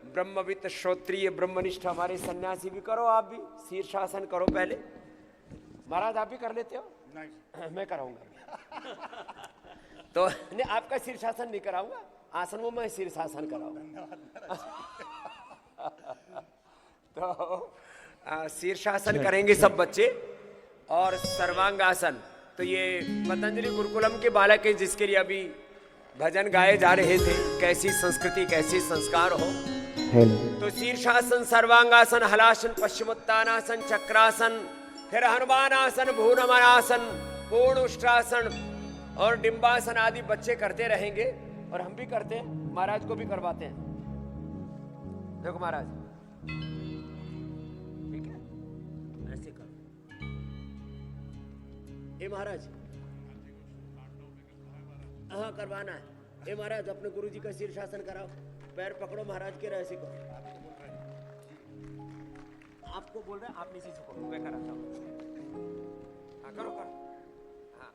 S3: ब्रह्मवित श्रोत्रिय ब्रह्मनिष्ठ हमारे सन्यासी भी करो, आप भी शीर्षासन करो पहले। महाराज आप भी कर लेते हो? नहीं मैं कराऊंगा। तो नहीं, आपका शीर्षासन नहीं कराऊंगा, आसनों में शीर्षासन कराऊंगा। तो शीर्षासन करेंगे सब बच्चे, और सर्वांगासन। तो ये पतंजलि गुरुकुलम के बालक हैं, जिसके लिए अभी भजन गाए जा रहे थे, कैसी संस्कृति कैसी संस्कार हो। तो शीर्षासन, सर्वांगासन, हलासन, पश्चिमोत्तानासन, चक्रासन, फिर हनुमानासन, भूनमनासन, पूर्ण उष्ट्रासन और डिंबासन आदि बच्चे करते रहेंगे, और हम भी करते हैं, महाराज को भी करवाते हैं। देखो महाराज, ठीक है, ऐसे करो। ए महाराज, हाँ करवाना है। ए महाराज, अपने गुरुजी का शीर्षासन कराओ, पैर पकड़ो महाराज के, ऐसे करो। आपको बोल रहे हैं, आप नीचे झुको, मैं कराता हूँ। हाँ करो करो, हाँ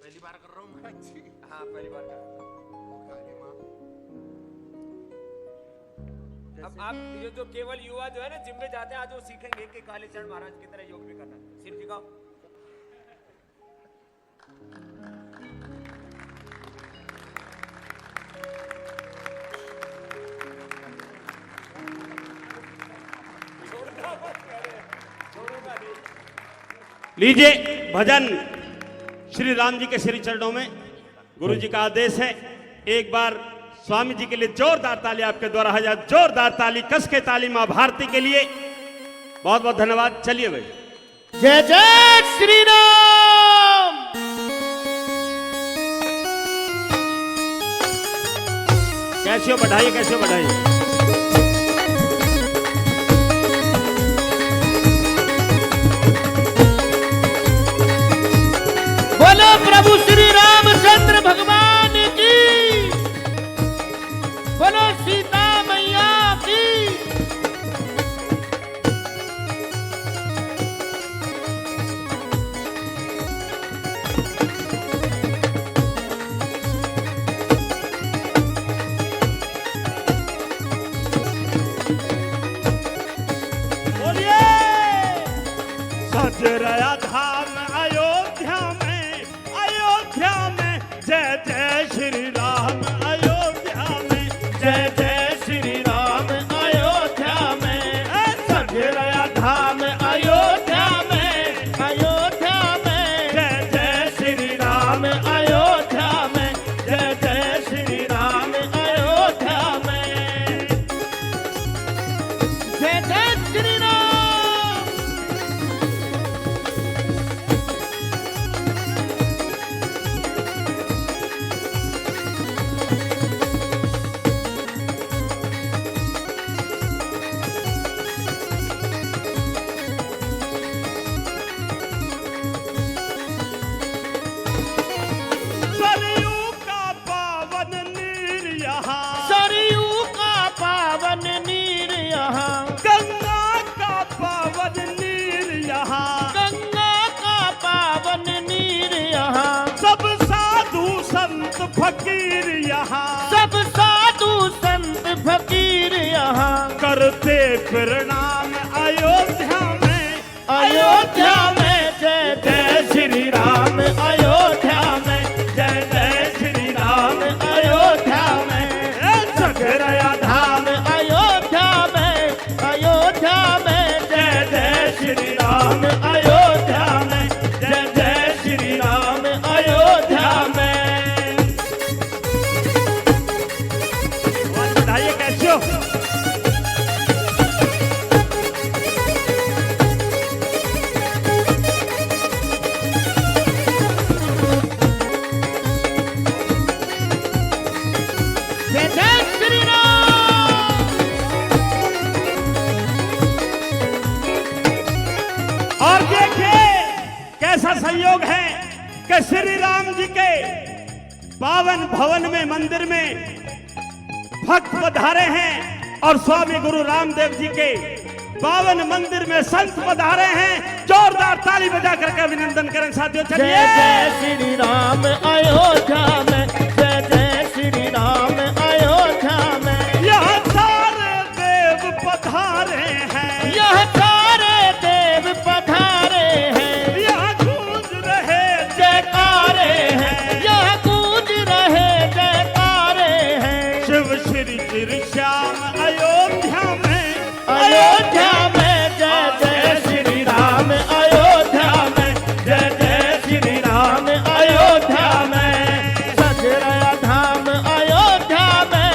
S3: पहली बार कर रहा हूँ मैं। हाँ पहली बार कर रहा हूँ। अब आप ये जो केवल युवा जो है ना जिम में जाते हैं, आज वो सीखेंगे कि काले चरण महाराज की तरह योग भी करना। सिर झुकाओ।
S1: लीजिए भजन श्री राम जी के श्री चरणों में, गुरु जी का आदेश है। एक बार स्वामी जी के लिए जोरदार ताली आपके द्वारा, हजार जोरदार ताली, कस के ताली मां भारती के लिए। बहुत बहुत धन्यवाद। चलिए भाई,
S5: जय जय श्री राम।
S1: कैसे हो बढ़ाइए, कैसे हो बढ़ाइए।
S5: बोलो प्रभु श्री रामचंद्र भगवान की, बोलो सीता मैया की।
S1: बोलिए सज रहा धाम अयोध्या में, अयोध्या में जय जय श्री राम, अयोध्या में
S5: जय जय श्री राम अयोध्या में, सज रहा धाम अयोध्या में, अयोध्या में
S1: जय जय श्री राम,
S5: अयोध्या में, जय जय श्री राम अयोध्या में, जय जय श्री राम।
S1: सरयू का पावन नीर यहाँ,
S5: सरयू का पावन नीर यहाँ,
S1: गंगा का पावन नीर यहाँ,
S5: गंगा का पावन नीर यहाँ,
S1: सब साधु संत फकीर यहाँ,
S5: सब साधु संत फकीर यहाँ,
S1: करते प्रणाम अयोध्या में,
S5: अयोध्या में जय जय श्री राम, अयोध्या में जय जय श्री राम, अयोध्या में सगरया धाम, अयोध्या में, अयोध्या में जय जय श्री राम, अयोध्या में जय जय श्री राम, अयोध्या में।
S1: कि श्री राम जी के पावन भवन में मंदिर में भक्त पधारे हैं और स्वामी गुरु रामदेव जी के पावन मंदिर में संत पधारे हैं। जोरदार ताली बजा करके अभिनंदन करें साथियों।
S5: जय
S1: चलिए
S5: जय श्री राम अयोध्या में, जय जय श्री राम अयोध्या में।
S1: यहाँ सारे देव पधारे हैं,
S5: यह सारे देव पधारे हैं,
S1: यहाँ गूंज रहे
S5: जयकारे हैं, यह गूंज रहे जयकारे हैं।
S1: शिव श्री श्री श्याम अयोध्या में,
S5: अयोध्या में जय जय श्री राम अयोध्या में, जय जय श्री राम अयोध्या में। सज रहा धाम अयोध्या में,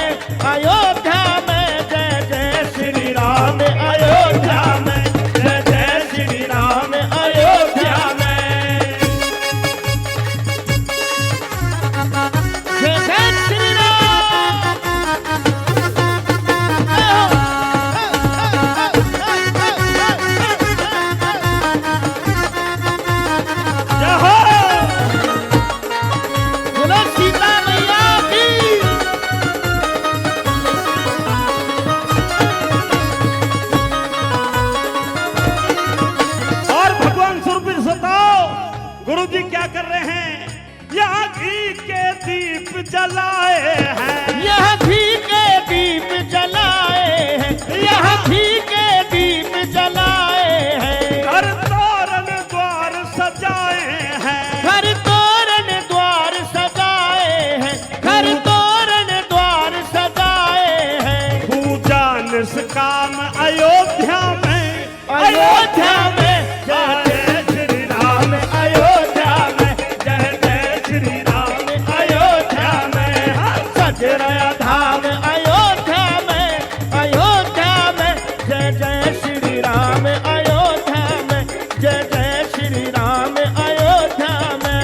S5: अयोध्या में जय जय श्री राम अयोध्या में, जय जय श्री राम अयोध्या में। जय जय श्री राम।
S1: जय हो।
S5: बोलो सीता मैया की।
S1: और भगवान स्वरूप सताओ गुरु जी क्या कर रहे हैं? यहाँ घी के दीप जलाए हैं,
S5: यह घी के दीप जलाए हैं, यह घी के दीप जलाए हैं।
S1: घर तोरण द्वार सजाए हैं,
S5: घर तोरण द्वार सजाए हैं, घर तोरण द्वार सजाए हैं।
S1: पूजा निष्काम अयोध्या में,
S5: अयोध्या में जय जय श्री राम अयोध्या में, जय जय श्री राम अयोध्या में। सज रहा धाम अयोध्या में, अयोध्या में जय जय श्री राम अयोध्या में, जय जय श्री राम अयोध्या में।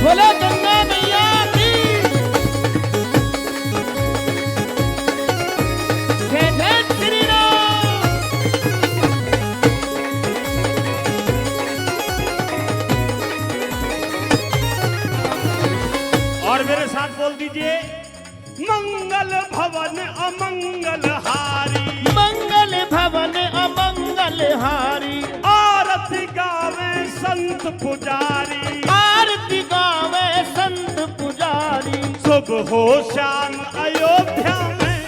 S5: बोलो गंगा मैया की। जय जय श्री राम।
S1: और मेरे साथ बोल दीजिए मंगल भवन अमंगल हारी,
S5: मंगल भवन अमंगल हारी,
S1: आरती गावे संत पुजारी,
S5: आरती गावे संत पुजारी।
S1: शुभ हो श्याम अयोध्या में,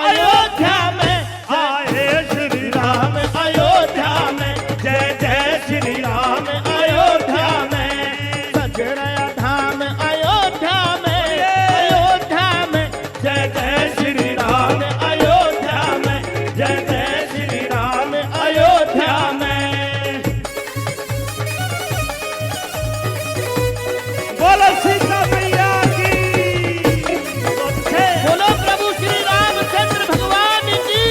S5: अयोध्या में
S1: आए श्री
S5: राम अयोध्या में, जय जय श्री राम अयोध्या में। सज रहा धाम अयोध्या में, अयोध्या में जय जय श्री राम अयोध्या में, जय जय श्री राम अयोध्या में।
S1: बोलो सीता मैया की।
S5: बोलो प्रभु श्री रामचंद्र भगवान की।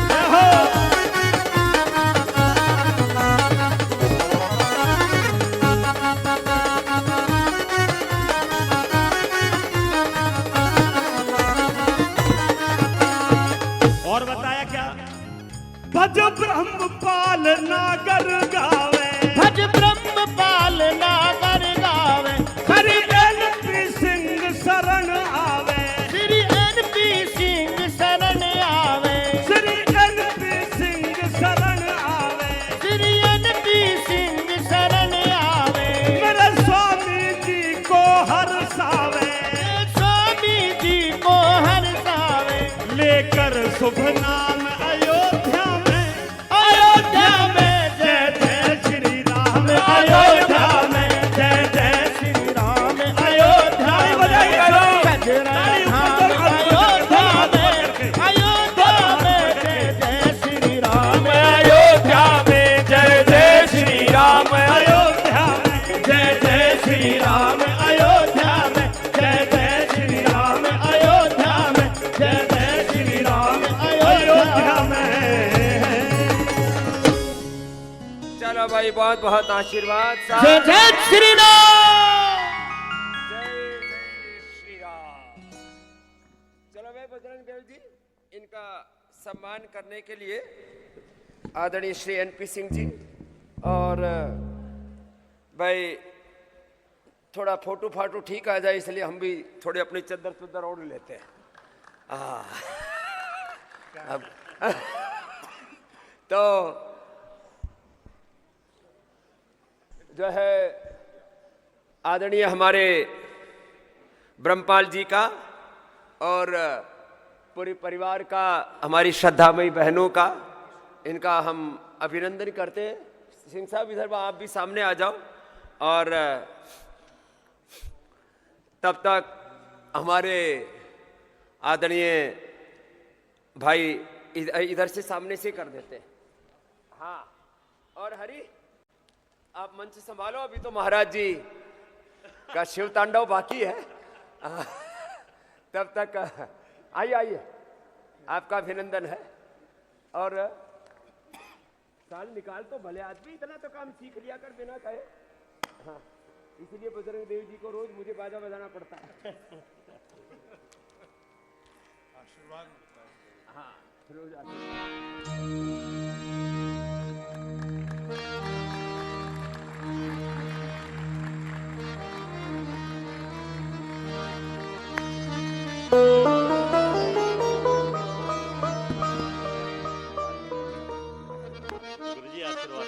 S1: जय हो। और बताया क्या? भज ब्रह्मपाल नागर गावे,
S5: भज ब्रह्म पाल नागर गावे,
S1: हरि एनपी सिंह शरण आवे,
S5: श्री एनपी सिंह शरण आवे,
S1: श्री एनपी सिंह शरण आवे।
S5: श्री एनपी सिंह शरण आवे।
S1: मेरे स्वामी जी को हर्षावे,
S5: स्वामी जी को हर्षावे।
S1: लेकर शुभ नाम अयोध्या में,
S5: अयोध्या में
S1: जय जय श्री राम
S5: अयोध्या में, जय जय श्री राम अयोध्या
S1: ताली
S5: में।
S1: बजाइए लोग।
S5: सज रहा
S1: ताली
S5: धाम
S1: ऊपर
S5: अयोध्या
S1: करके,
S5: में, अयोध्या में जय जय श्री राम अयोध्या में, जय जय श्री राम
S1: अयोध्या में,
S5: जय जय श्री राम अयोध्या में, जय जय श्री राम अयोध्या में, जय जय श्री राम
S1: अयोध्या में।
S3: चलो भाई बहुत बहुत आशीर्वाद
S5: जय जय श्री राम।
S3: जय बजरंग देव जी, इनका सम्मान करने के लिए आदरणीय श्री एनपी सिंह जी और भाई थोड़ा फोटो फाटो ठीक आ जाए, इसलिए हम भी थोड़े अपनी चद्दर ओढ़ लेते हैं। अब तो जो है आदरणीय हमारे ब्रह्मपाल जी का और पूरे परिवार का, हमारी श्रद्धामयी बहनों का, इनका हम अभिनंदन करते हैं। सिंह साहब इधर आप भी सामने आ जाओ। और तब तक हमारे आदरणीय भाई इधर से सामने से कर देते हैं। हाँ, और हरी आप मंच संभालो, अभी तो महाराज जी का शिव तांडव बाकी है। तब तक आइए, आपका अभिनंदन है। और साल निकाल तो भले आदमी, इतना तो काम सीख लिया कर बिना कहे। हाँ, इसलिए बजरंग देव जी को रोज मुझे बाजा बजाना पड़ता है।
S5: आशीर्वाद।
S3: हाँ, रोज आशीर्वाद।
S6: गुरुजी आशीर्वाद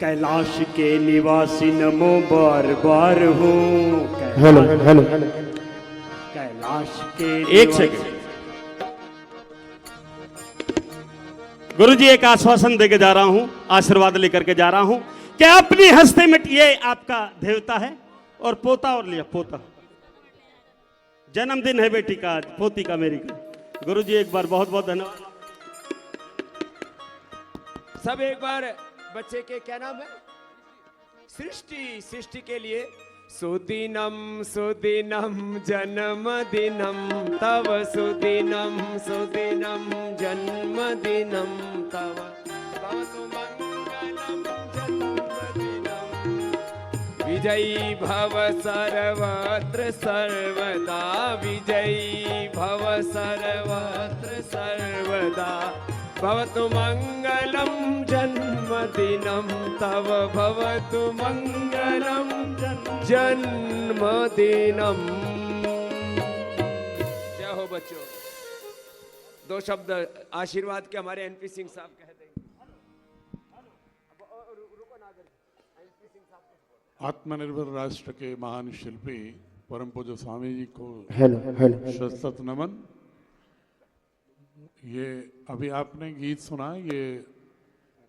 S1: कैलाश के निवासी नमो बार बार हूँ।
S5: हेलो हेलो
S1: कैलाश के एक सेकंड गुरुजी, एक आश्वासन देके जा रहा हूं, आशीर्वाद लेकर के जा रहा हूं कि अपनी हस्ती में ये आपका देवता है और पोता और लिया पोता, जन्मदिन है बेटी का आज, पोती का मेरी का। गुरुजी एक बार बहुत बहुत धन्यवाद।
S3: सब एक बार बच्चे के क्या नाम है? सृष्टि के लिए सुदिनम सुदिनम जन्मदिनम तव, सुदिनम सुदिनम जन्मदिनम तव, भवतु मंगलम जन्मदिनम, विजयी भव सर्वत्र सर्वदा, विजयी भव सर्वत्र सर्वदा, भवतु मंगलम जन्मदिनम तव, भवतु मंगलम जन्मदिनम। जय हो बच्चों। दो शब्द आशीर्वाद के हमारे एनपी सिंह साहब कह देंगे।
S5: आत्मनिर्भर राष्ट्र के महान शिल्पी परम पूज्य स्वामी जी को शत नमन। ये अभी आपने गीत सुना, ये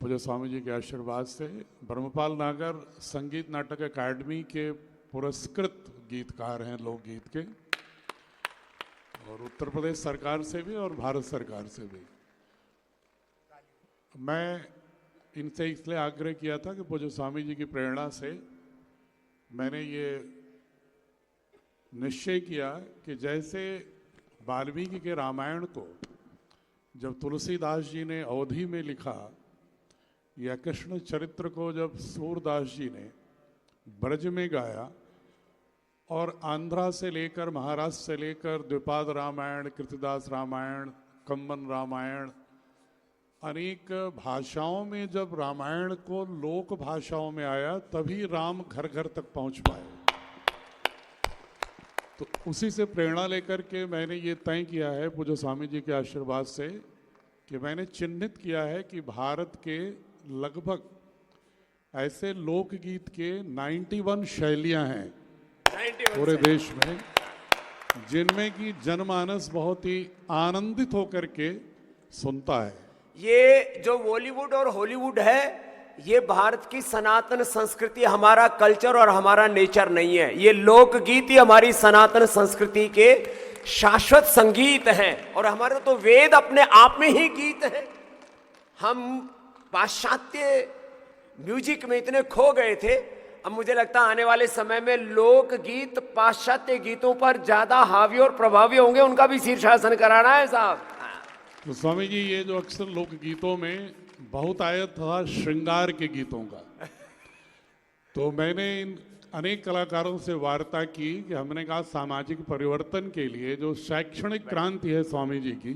S5: पूज्य स्वामी जी के आशीर्वाद से ब्रह्मपाल नागर संगीत नाटक अकादमी के पुरस्कृत गीतकार हैं लोकगीत के, और उत्तर प्रदेश सरकार से भी और भारत सरकार से भी। मैं इनसे इसलिए आग्रह किया था कि पूज्य स्वामी जी की प्रेरणा से मैंने ये निश्चय किया कि जैसे वाल्मीकि के रामायण को जब तुलसीदास जी ने अवधी में लिखा, या कृष्ण चरित्र को जब सूरदास जी ने ब्रज में गाया, और आंध्रा से लेकर महाराष्ट्र से लेकर द्विपाद रामायण, कृतिदास रामायण, कम्बन रामायण, अनेक भाषाओं में जब रामायण को लोक भाषाओं में आया, तभी राम घर घर तक पहुंच पाए।
S8: तो उसी से प्रेरणा लेकर के मैंने ये तय किया है पूज्य स्वामी जी के आशीर्वाद से कि मैंने चिन्हित किया है कि भारत के लगभग ऐसे लोकगीत के 91 शैलियां हैं पूरे देश में, जिनमें की जनमानस बहुत ही आनंदित होकर के सुनता है।
S3: ये जो बॉलीवुड और हॉलीवुड है, ये भारत की सनातन संस्कृति, हमारा कल्चर और हमारा नेचर नहीं है। ये लोकगीत ही हमारी सनातन संस्कृति के शाश्वत संगीत हैं, और हमारे तो वेद अपने आप में ही गीत है। हम पाश्चात्य म्यूजिक में इतने खो गए थे, अब मुझे लगता है आने वाले समय में लोकगीत पाश्चात्य गीतों पर ज्यादा हावी और प्रभावी होंगे। उनका भी शीर्षासन कराना है साहब।
S8: तो स्वामी जी, ये जो अक्सर लोकगीतों में बहुत आया था श्रृंगार के गीतों का, तो मैंने इन अनेक कलाकारों से वार्ता की कि हमने कहा सामाजिक परिवर्तन के लिए जो शैक्षणिक क्रांति है स्वामी जी की,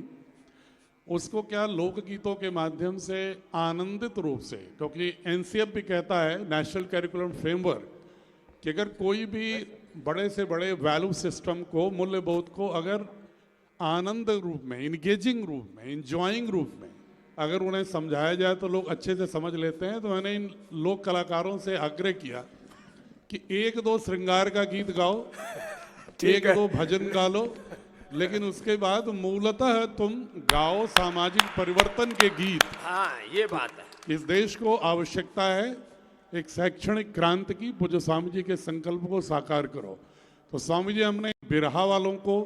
S8: उसको क्या लोकगीतों के माध्यम से आनंदित रूप से, क्योंकि एनसीएफ भी कहता है, नेशनल करिकुलम फ्रेमवर्क, कि अगर कोई भी बड़े से बड़े वैल्यू सिस्टम को, मूल्यबोध को अगर आनंद रूप में, इंगेजिंग रूप में, इंजॉइंग रूप में अगर उन्हें समझाया जाए तो लोग अच्छे से समझ लेते हैं। तो मैंने इन लोक कलाकारों से आग्रह किया कि एक दो श्रृंगार का गीत गाओ, एक दो भजन गा लो, लेकिन उसके बाद मूलतः तुम गाओ सामाजिक परिवर्तन के गीत।
S3: हाँ, ये बात है।
S8: इस देश को आवश्यकता है एक शैक्षणिक क्रांति की। पूज्य स्वामी जी के संकल्प को साकार करो। तो स्वामी जी, हमने बिरहा वालों को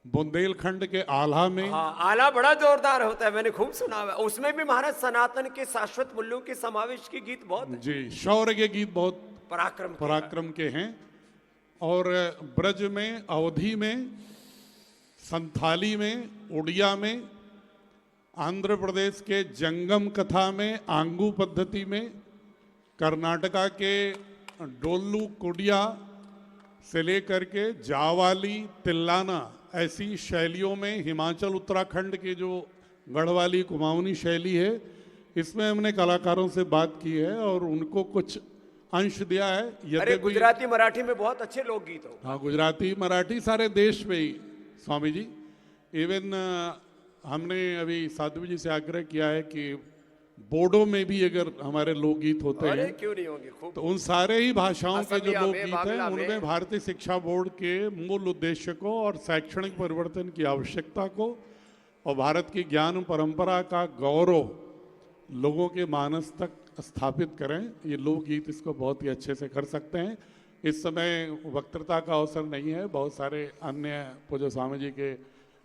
S8: बुंदेलखंड के आला में,
S3: हाँ, आला बड़ा जोरदार होता है, मैंने खूब सुना है। उसमें भी महाराज सनातन के शाश्वत मूल्यों के समावेश के गीत बहुत है।
S8: जी, शौर्य के गीत बहुत
S3: पराक्रम
S8: के हैं। और ब्रज में, अवधी में, संथाली में, उड़िया में, आंध्र प्रदेश के जंगम कथा में, आंगू पद्धति में, कर्नाटका के डोल्लू कुडिया से लेकर के जावाली, तिल्लाना, ऐसी शैलियों में, हिमाचल उत्तराखंड के जो गढ़वाली कुमाऊनी शैली है, इसमें हमने कलाकारों से बात की है और उनको कुछ अंश दिया है।
S3: अरे गुजराती मराठी में बहुत अच्छे लोकगीत हो।
S8: हाँ, गुजराती मराठी सारे देश में ही स्वामी जी। इवन हमने अभी साधु जी से आग्रह किया है कि बोडो में भी अगर हमारे लोकगीत होते हैं,
S3: क्यों नहीं होंगे, खूब।
S8: तो उन सारे ही भाषाओं के जो
S3: असमिया में,
S8: लोकगीत हैं,
S3: बांग्ला में।
S8: उनमें भारतीय शिक्षा बोर्ड के मूल उद्देश्य को और शैक्षणिक परिवर्तन की आवश्यकता को और भारत की ज्ञान परंपरा का गौरव लोगों के मानस तक स्थापित करें। ये लोकगीत इसको बहुत ही अच्छे से कर सकते हैं। इस समय वक्तृता का अवसर नहीं है, बहुत सारे अन्य पूज्य स्वामी जी के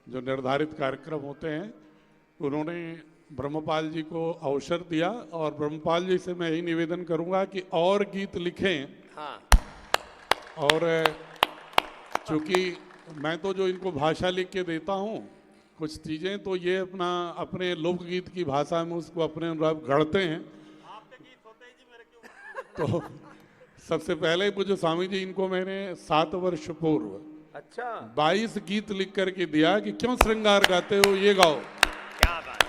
S8: जो निर्धारित कार्यक्रम होते हैं, उन्होंने ब्रह्मपाल जी को अवसर दिया और ब्रह्मपाल जी से मैं यही निवेदन करूंगा कि और गीत लिखें।
S3: हाँ।
S8: और चूंकि मैं तो जो इनको भाषा लिख के देता हूँ, कुछ चीज़ें तो ये अपने लोकगीत की भाषा में उसको अपने अनुसार गढ़ते हैं। तो सबसे पहले पूज्य स्वामी जी, इनको मैंने 7 वर्ष पूर्व 22 गीत लिख करके दिया कि क्यों श्रृंगार गाते हो, ये गाओ।
S3: क्या बात,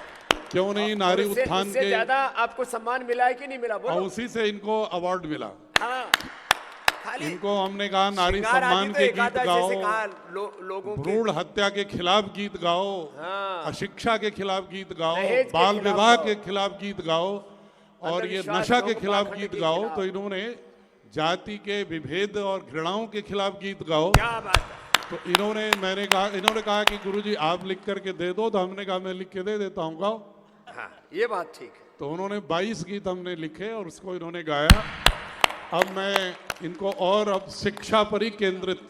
S8: क्यों नहीं नारी उत्थान के
S3: ज्यादा आपको सम्मान मिला है कि नहीं मिला, बोलो।
S8: और उसी से इनको अवार्ड मिला।
S3: हाँ, खाली
S8: इनको हमने कहा नारी सम्मान के गीत गाओ,
S3: लोगों
S8: भ्रूण हत्या के खिलाफ गीत गाओ,
S3: हाँ।
S8: अशिक्षा के खिलाफ गीत गाओ,
S3: दहेज के
S8: बाल
S3: खिलाफ
S8: विवाह
S3: गाओ।
S8: के खिलाफ गीत गाओ और ये
S3: अंधविश्वास,
S8: नशा के
S3: लोक
S8: खिलाफ
S3: पाखंड
S8: गीत
S3: के
S8: गाओ।
S3: खिलाफ।
S8: तो इन्होंने जाति के विभेद और घृणाओं के खिलाफ गीत गाओ।
S3: क्या बात है।
S8: तो इन्होंने कहा कि गुरुजी आप लिख करके दे दो। तो हमने कहा मैं लिख के दे देता हूँ, गाओ।
S3: हाँ, ये बात ठीक है।
S8: तो उन्होंने 22 गीत हमने लिखे और उसको इन्होंने गाया। अब मैं इनको और अब शिक्षा पर ही केंद्रित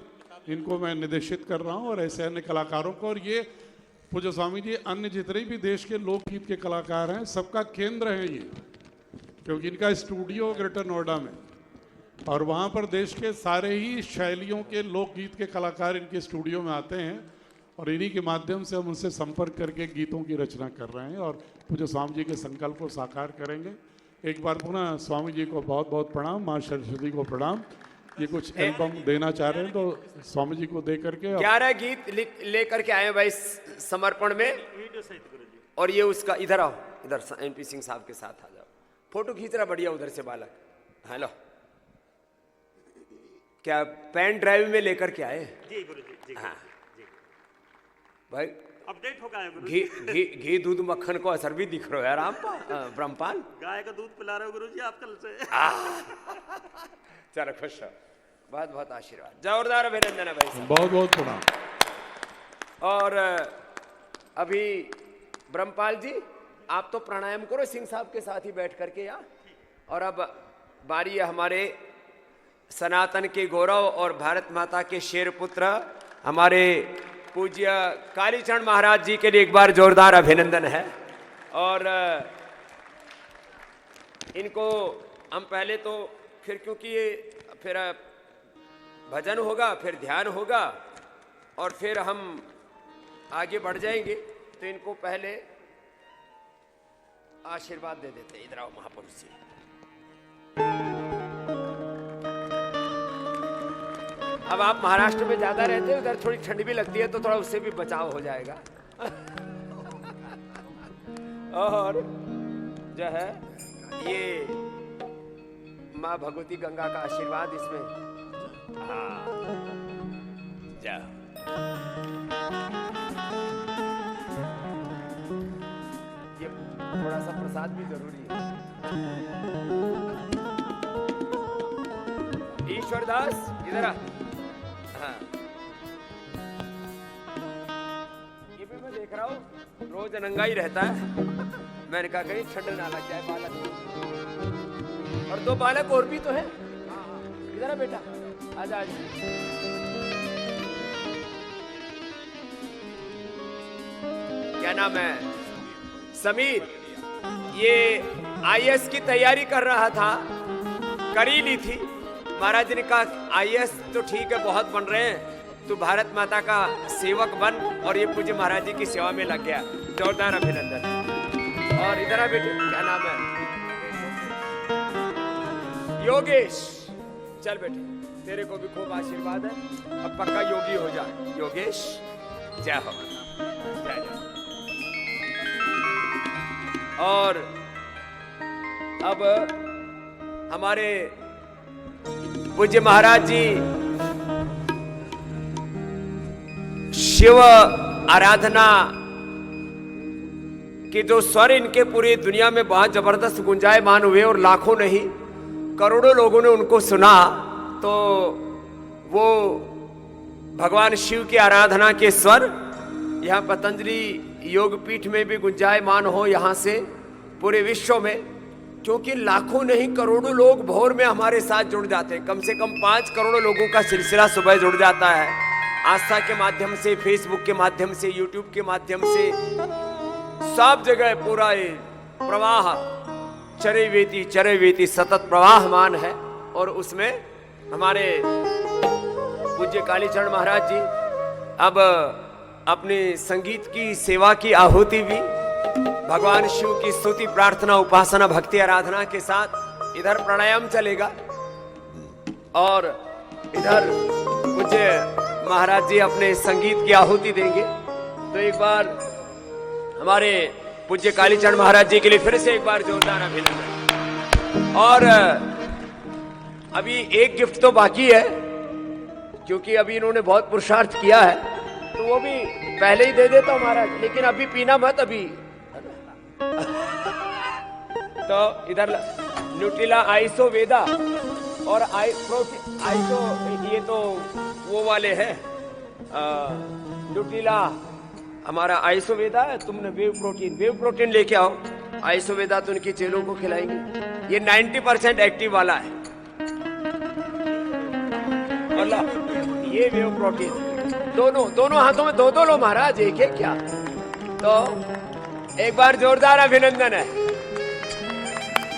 S8: इनको मैं निर्देशित कर रहा हूँ और ऐसे अन्य कलाकारों को। और ये पूज्य स्वामी जी, अन्य जितने भी देश के लोकगीत के कलाकार हैं, सबका केंद्र है ये, क्योंकि इनका स्टूडियो ग्रेटर नोएडा में, और वहाँ पर देश के सारे ही शैलियों के लोकगीत के कलाकार इनके स्टूडियो में आते हैं और इन्हीं के माध्यम से हम उनसे संपर्क करके गीतों की रचना कर रहे हैं और पूज्य स्वामी जी के संकल्प को साकार करेंगे। एक बार पुनः स्वामी जी को बहुत बहुत प्रणाम, माँ सरस्वती को प्रणाम। ये कुछ एल्बम देना चाह रहे हैं तो स्वामी जी को दे करके
S3: 11 गीत लेकर के आए भाई समर्पण में। और ये उसका, इधर आओ, इधर एनपी सिंह साहब के साथ आ जाओ, फोटो खींच रहा बढ़िया उधर से बालक। हेलो, क्या पेन ड्राइव में लेकर के आए?
S1: जी गुरुजी जी।
S3: हाँ भाई,
S1: अपडेट हो गया है गुरुजी।
S3: घी घी घी दूध मक्खन को असर भी दिख रहा है यार ब्रह्मपाल।
S1: गाय का दूध पिला रहे हो गुरुजी आप कल से।
S3: चलो खुश रहो, बहुत बहुत आशीर्वाद, जोरदार अभिनंदन है भाई साहब।
S8: बहुत बहुत प्रणाम।
S3: और अभी ब्रह्मपाल जी आप तो प्राणायाम करो सिंह साहब के साथ ही बैठ करके यहाँ। और अब बारी है हमारे सनातन के गौरव और भारत माता के शेर पुत्र हमारे पूज्य कालीचरण महाराज जी के लिए एक बार जोरदार अभिनंदन है। और इनको हम पहले तो फिर, क्योंकि ये फिर भजन होगा, फिर ध्यान होगा और फिर हम आगे बढ़ जाएंगे, तो इनको पहले आशीर्वाद दे देते। इधर आओ महापुरुष जी। अब आप महाराष्ट्र में ज्यादा रहते हो, उधर थोड़ी ठंड भी लगती है, तो थोड़ा उससे भी बचाव हो जाएगा। और जो है ये माँ भगवती गंगा का आशीर्वाद इसमें। हाँ जा, ये थोड़ा सा प्रसाद भी जरूरी है। ईश्वरदास इधर आ। हाँ, ये भी मैं देख रहा हूँ रोज नंगा ही रहता है। मैंने कहा कहीं ठंड ना लग जाए बालक। और दो बालक और भी तो है। इधर आ बेटा, आजा आजा। क्या नाम है? समीर। ये आईएएस की तैयारी कर रहा था, कर ही ली थी। महाराज ने कहा आईएएस तो ठीक है, बहुत बन रहे हैं, तू भारत माता का सेवक बन। और ये पूज्य महाराज जी की सेवा में लग गया। जोरदार अभिनंदन। और इधर आ बेटे, क्या नाम है? योगेश। चल बेटे, तेरे को भी खूब आशीर्वाद है, अब पक्का योगी हो जा। योगेश जय हो, जय जय। और अब हमारे पूज्य महाराज जी शिव आराधना के जो स्वर इनके पूरी दुनिया में बहुत जबरदस्त गुंजायमान हुए और लाखों नहीं करोड़ों लोगों ने उनको सुना, तो वो भगवान शिव की आराधना के स्वर यहाँ पतंजलि योगपीठ में भी गुंजायमान हो, यहाँ से पूरे विश्व में। क्योंकि लाखों नहीं करोड़ों लोग भोर में हमारे साथ जुड़ जाते हैं। कम से कम 5 करोड़ लोगों का सिलसिला सुबह जुड़ जाता है, आस्था के माध्यम से, फेसबुक के माध्यम से, यूट्यूब के माध्यम से, सब जगह पूरा ये प्रवाह चरे वेती सतत प्रवाहमान है। और उसमें हमारे पूज्य कालीचरण महाराज जी अब अपने संगीत की सेवा की आहुति भी भगवान शिव की स्तुति प्रार्थना उपासना भक्ति आराधना के साथ इधर प्राणायाम चलेगा और इधर पूज्य महाराज जी अपने संगीत की आहुति देंगे। तो एक बार हमारे पूज्य कालीचरण महाराज जी के लिए फिर से एक बार जोरदार अभिनंदन। और अभी एक गिफ्ट तो बाकी है, क्योंकि अभी इन्होंने बहुत पुरुषार्थ किया है, तो वो भी पहले ही दे देता हूं महाराज, लेकिन अभी पीना मत अभी। तो इधर न्यूट्रिला आइसो वेदा और आइसो, ये तो वो वाले हैं न्यूट्रिला हमारा आइसो वेदा है। तुमने वेव प्रोटीन लेके आओ। आइसो वेदा तो उनके चेलों को खिलाएंगे। ये 90% एक्टिव वाला है। और ये वेव प्रोटीन दोनों हाथों में दो लो महाराज, एक है क्या? तो एक बार जोरदार अभिनंदन है।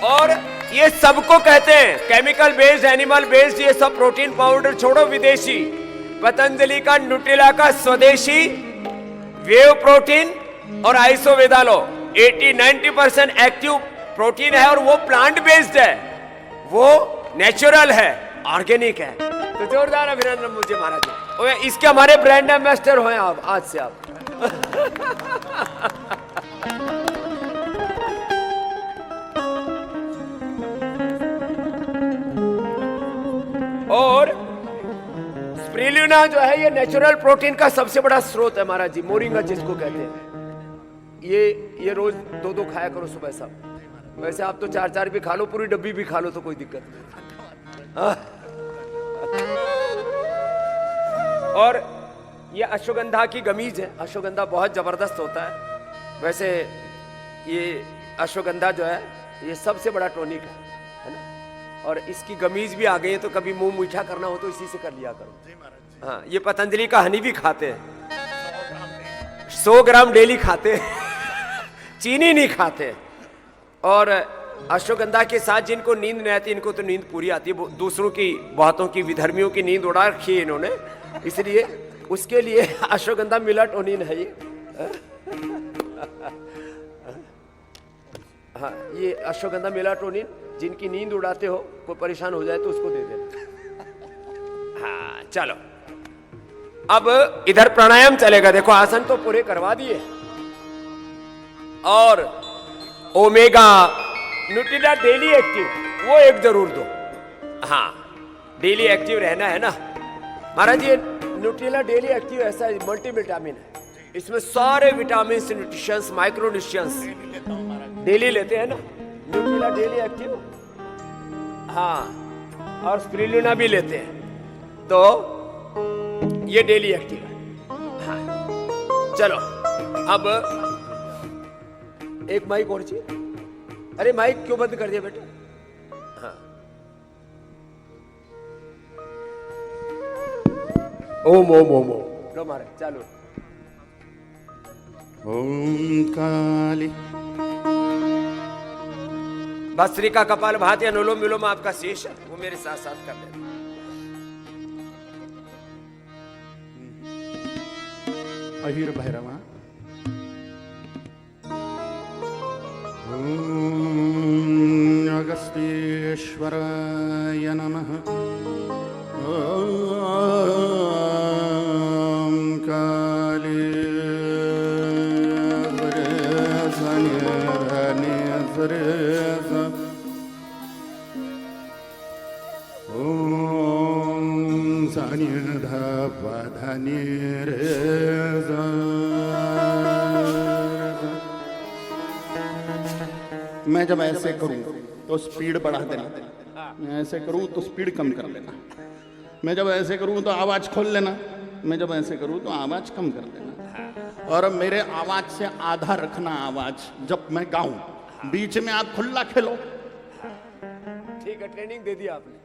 S3: और ये सबको कहते हैं केमिकल बेस्ड, एनिमल बेस्ड, ये सब प्रोटीन पाउडर छोड़ो, विदेशी पतंजलि का न्यूट्रिला का स्वदेशी वेव प्रोटीन और आइसोवेदा लो। 80-90% एक्टिव प्रोटीन है और वो प्लांट बेस्ड है, वो नेचुरल है, ऑर्गेनिक है। तो जोरदार अभिनंदन मुझे महाराज जी। इसके हमारे ब्रांड एम्बेसडर हो आप आज से आप। और स्पिरुलिना जो है ये नेचुरल प्रोटीन का सबसे बड़ा स्रोत है महाराज जी, मोरिंगा जिसको कहते हैं। ये रोज 2-2 खाया करो सुबह शाम। वैसे आप तो 4-4 भी खा लो, पूरी डब्बी भी खा लो तो कोई दिक्कत नहीं। और ये अश्वगंधा की गमीज है। अश्वगंधा बहुत जबरदस्त होता है। वैसे ये अश्वगंधा जो है ये सबसे बड़ा टॉनिक है ना। और इसकी गमीज भी आ गई है, तो कभी मुंह मीठा करना हो तो इसी से कर लिया करो। हाँ, ये पतंजलि का हनी भी खाते हैं, 100 ग्राम डेली खाते हैं, चीनी नहीं खाते। और अश्वगंधा के साथ जिनको नींद नहीं आती, इनको तो नींद पूरी आती है। दूसरों की, बहुतों की, विधर्मियों की नींद उड़ा रखी है इन्होंने, इसलिए उसके लिए अश्वगंधा मेलाटोनिन है ये। हाँ, ये अश्वगंधा मेलाटोनिन, जिनकी नींद उड़ाते हो, कोई परेशान हो जाए तो उसको दे देना। हाँ चलो, अब इधर प्राणायाम चलेगा। देखो आसन तो पूरे करवा दिए। और ओमेगा न्यूट्रिला डेली एक्टिव, वो एक जरूर दो। हाँ, डेली एक्टिव रहना है ना महाराज। ये न्यूट्रिला डेली एक्टिव ऐसा मल्टी विटामिन है, इसमें सारे vitamin, nutritions, micro nutritions daily लेते हैं ना। न्यूट्रिला डेली एक्टिव, हाँ, और स्पिरुलिना भी लेते हैं, तो ये डेली एक्टिव है। हाँ चलो, अब एक माइक और चाहिए। अरे माइक क्यों बंद कर दिया बेटा? हाँ, ओम ओम ओम ओम, लो मारे चालू।
S5: ओम काली
S3: भस्त्रिका कपाल भाती, अनुलोम विलोम आपका शेष है, वो मेरे साथ साथ कर लेना।
S5: अहिर भैरवा। अगस्त्येश्वराय नमः। ओम काली ओम सानि धा पा धा नि रे सा। मैं जब ऐसे करूं तो स्पीड बढ़ा देना, मैं ऐसे करूं तो स्पीड कम कर लेना। मैं जब ऐसे करूं तो आवाज खोल लेना, मैं जब ऐसे करूं तो आवाज कम कर देना। और मेरे आवाज से आधा रखना आवाज जब मैं गाऊं, बीच में आप खुला खेलो।
S3: ठीक है, ट्रेनिंग दे दी आपने।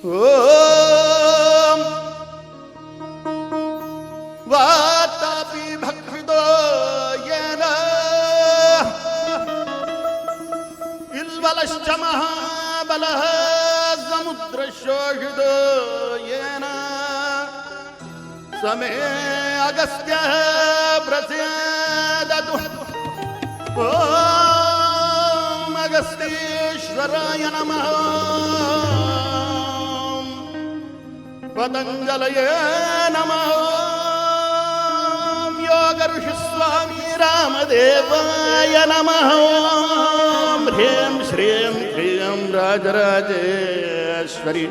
S5: ओम वातापि भक्तिदो येन इल्वलश्च महाबलः समुद्रशोषितो येन समे अगस्त्यः प्रसीदतु। ओम अगस्त्येश्वराय नमः। पतंजलये नमः। योग ऋषि स्वामी रामदेवाय नमः। ह्रीं श्रीं क्लीं राजराजेश्वरी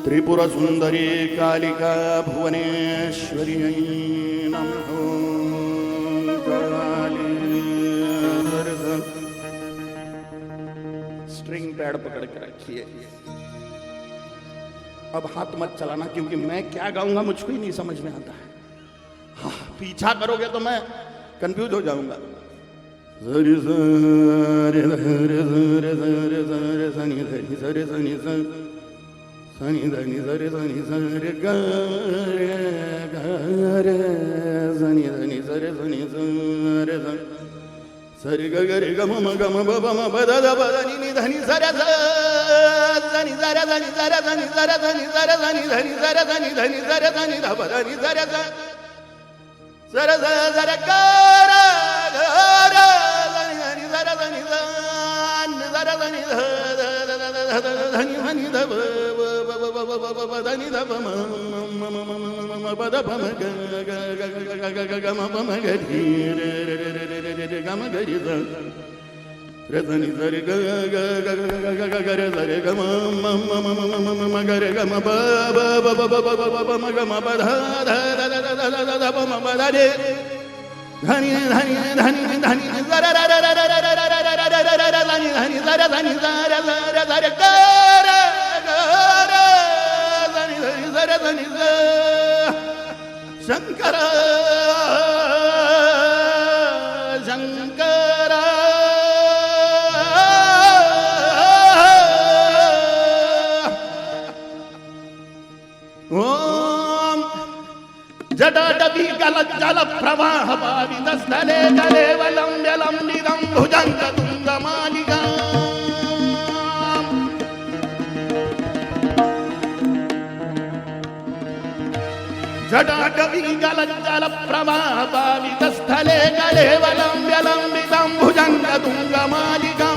S5: त्रिपुर सुंदरी कालिका भुवनेश्वरी नमः। स्ट्रिंग पैड पकड़ के रखिए। अब हाथ मत चलाना, क्योंकि मैं क्या गाऊंगा मुझको ही नहीं समझ में आता है। हाँ, पीछा करोगे तो मैं कंफ्यूज हो जाऊंगा। सरि सरे सरे सरे सरे सरे सनि धनि सरे सनि सनि धनि सरे सनि सरे ग रे सनि धनि सरे सनि सरे सरि ग रे ग म ग म ब म ब द द ब नि नि धनि सरे धनि सरे धनि सरे धनि सरे धनि सरे धनि धनि सरे धनि धनि सरे धनि ध ब धनि सरे सरे सरे ग रे धनि सरे धनि सरे धनि धनि धनि ध ब धनि ध ब म म ब द ब म ग ग ग ग ग म ब म ग रि रे रे रे रे रे ग म ग रि ध రదని సరి గ గ గ గ గ గ సరి గ మ మ మ మ మ మ మ మ గ ర గ మ బ బ బ బ బ బ బ మ గ మ బ ధ ధ ధ ధ ధ ధ ధ ధ మ బ ధ రే ధని ధని ధని ధని జర ర ర ర ర ర ర ర ర ర ర ర ధని ధని జర ధని జర జర జర గ ర గ ర ధని ధని జర ధని జ శంకర శంకర ఓం జటాటవీ గలజ్జల ప్రవాహ పావిత స్థలే గలేవలం జలం నిదం భుజంగ తుంగమాలిగా జటాటవీ గలజ్జల ప్రవాహ పావిత స్థలే గలేవలం జలం నిదం భుజంగ తుంగమాలిగా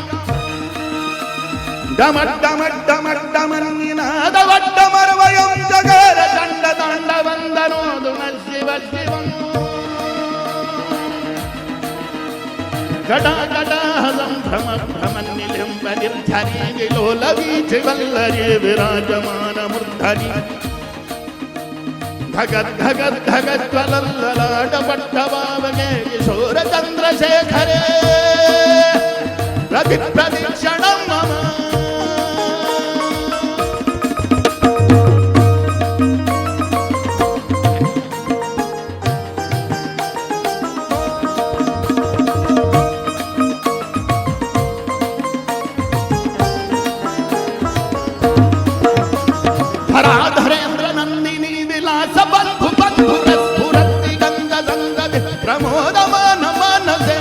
S5: డమడ్డమడ్డమడ్డమన్నినాదవడ్డమర్వయం జగర దండ దండ వందనోదు శివ శివం జటాజటాహలం భ్రమ భ్రమన్నిలింబ నిర్ధరి విలోలవీచి వల్లరి విరాజమాన మూర్ధని ధగద్ ధగద్ ధగజ్వలల్లలాట పట్టవావగే కిశోర చంద్రశేఖరే ప్రతి ప్రతిక్షణం మమ ధరాధరేంద్ర నందిని విలాస బంధు బంధు స్ఫురతి గంగ గంగ ప్రమోదమాన మానసే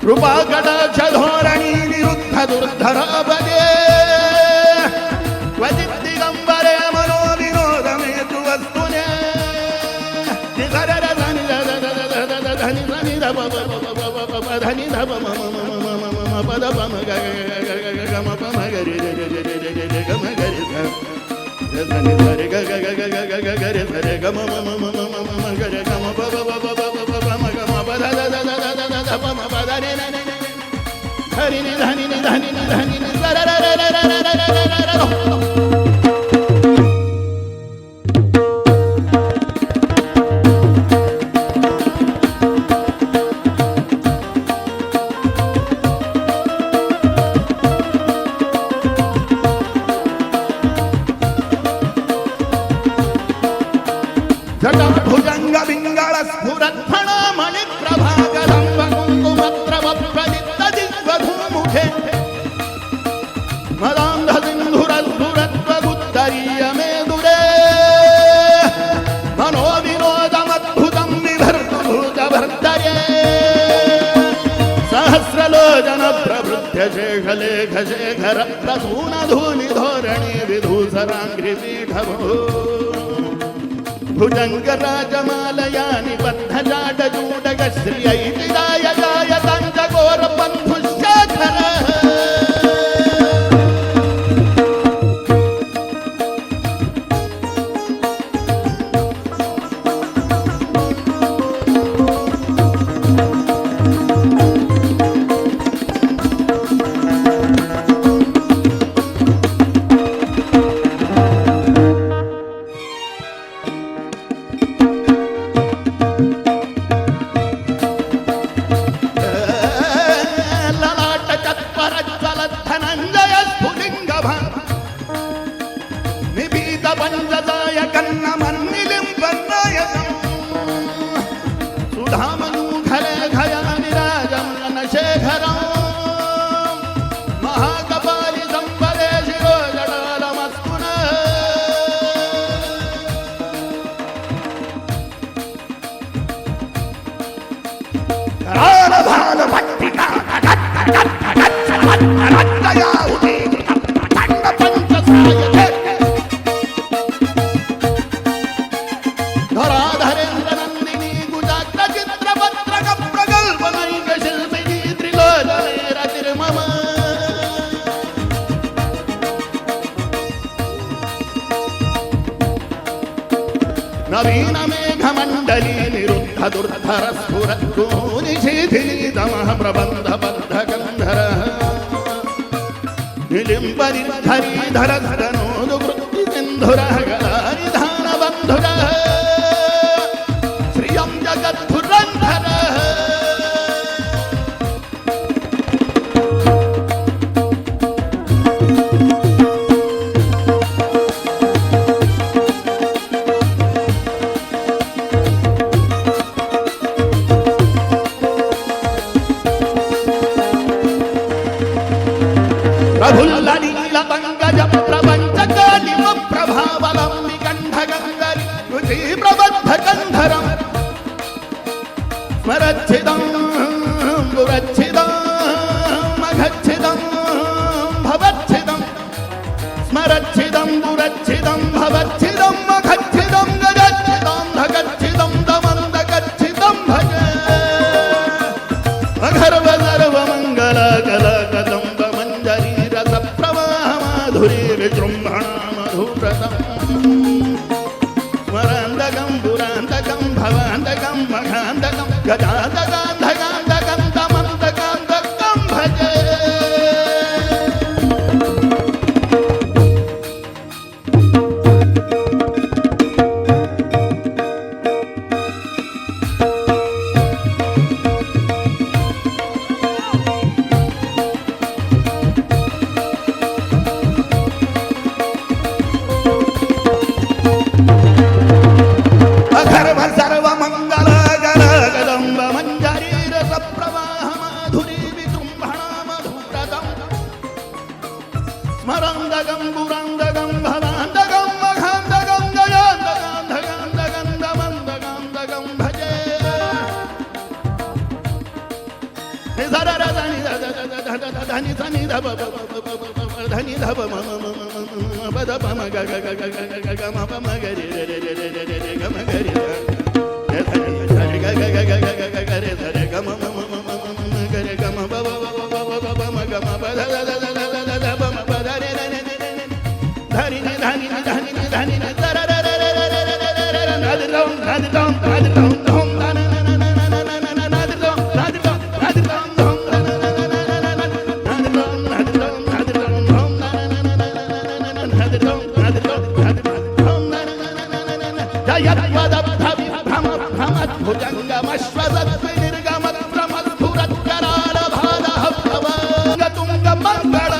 S5: కృపాకటాక్షధోరణి నిరుద్ధ దుర్ధరాభగే క్వచిత్ దిగంబరే మనో వినోదమేతు వస్తునే ధని ధని ధని ధమ ధని ధమ పద పమ గమ పమ గరి గమ గరి ధని ధరి గ గ గ గ గ గరి ధరి గమ మమ మమ మమ గరి గమ ప ప ప ప పమ గమ పద the the the the the the పమ పద రే న న ధని ని ధని ని ధని ని ధని ని ర ర ర ర ర ర ర భుజంగ బింగళ స్ఫురత్ఫణ మణి ప్రభాకరం కుంకుమత్రవ ప్రదిత్త దిగ్వధూముఖే మదాంధ సింధుర స్ఫురత్వగుత్తరీయ మేదురే మనో వినోదమద్భుతం విభర్తుభూత భర్తరే సహస్రలోచన ప్రవృత్య శేషలేఖ శేఖర ప్రసూన ధూని ధోరణి విధూసరాంఘ్రి పీఠభూ భుజంగ రాజమాలయాని బద్ధ జాడ జూడగ శ్రీ ఐతిరాయ గాయ తంజ ఘోర బంధు శాఖర నవీన మేఘమండలి నిరుద్ధ దుర్ధర స్ఫురత్కూని శిథిలి దమః ప్రబంధ బద్ధ ధరీధరధనోదు వృత్తి సింధురగలానిధాన బంధుర శ్రియం జగద్భురంధర ప్రభుల్లనీల పంకజ ప్రపంచకాలిమ ప్రభావలంబి కంఠగంగరి రుచి ప్రబద్ధ కంధరం స్మరచ్చిదం గురచ్చిదం మఘచ్చిదం భవచ్చిదం స్మరచ్చిదం గురచ్చిదం భవచ్చిదం మఘచ్చిదం గజచ్చిదం ధగచ్చిదం దమందగచ్చిదం భజ అగర్వ సర్వ మంగళ కలకదం మాధురీ విజృంభణ మధువ్రతం స్మరాంతకం పురాంతకం భవాంతకం మఘాంతకం గజాంతకాంతకాంతకం తమంతకాంతకం భజే స్మరాంతకం పురాంతకం భవాంతకం మఘాంతకం గజాంతకాంతకాంతకం దమంతకాంతకం భజే ధని ధని ధప ధని ధప పద పమ గ గ గ గ గ మ పమ గరి రే రే రే రే రే రే గమ గరి ధరి గ గ గ గ గ గ గ రే ధరి గమ మ మ మ మ గరి గమ బ బ బ బ బ బ మ గమ ప ధ ధ ధ ధ ధ బ మ ప ధ రే రే రే రే ధరి ని ధని ని ధని ని ధని ని ధ ర ర ర ర ర ర ర ర నాది దం నాది దం నాది దం దం న న న న న న న నాది దం నాది దం నాది దం దం న న న న న న నాది దం నాది దం నాది దం దం న న న న న న నాది దం నాది దం నాది దం న న న న న జయత్వద భవి భ్రమ భ్రమ భుజంగమశ్వసత్ నిర్గమత్ ప్రమస్ఫురత్ కరాళ భారః భవ తుంగ మంగళ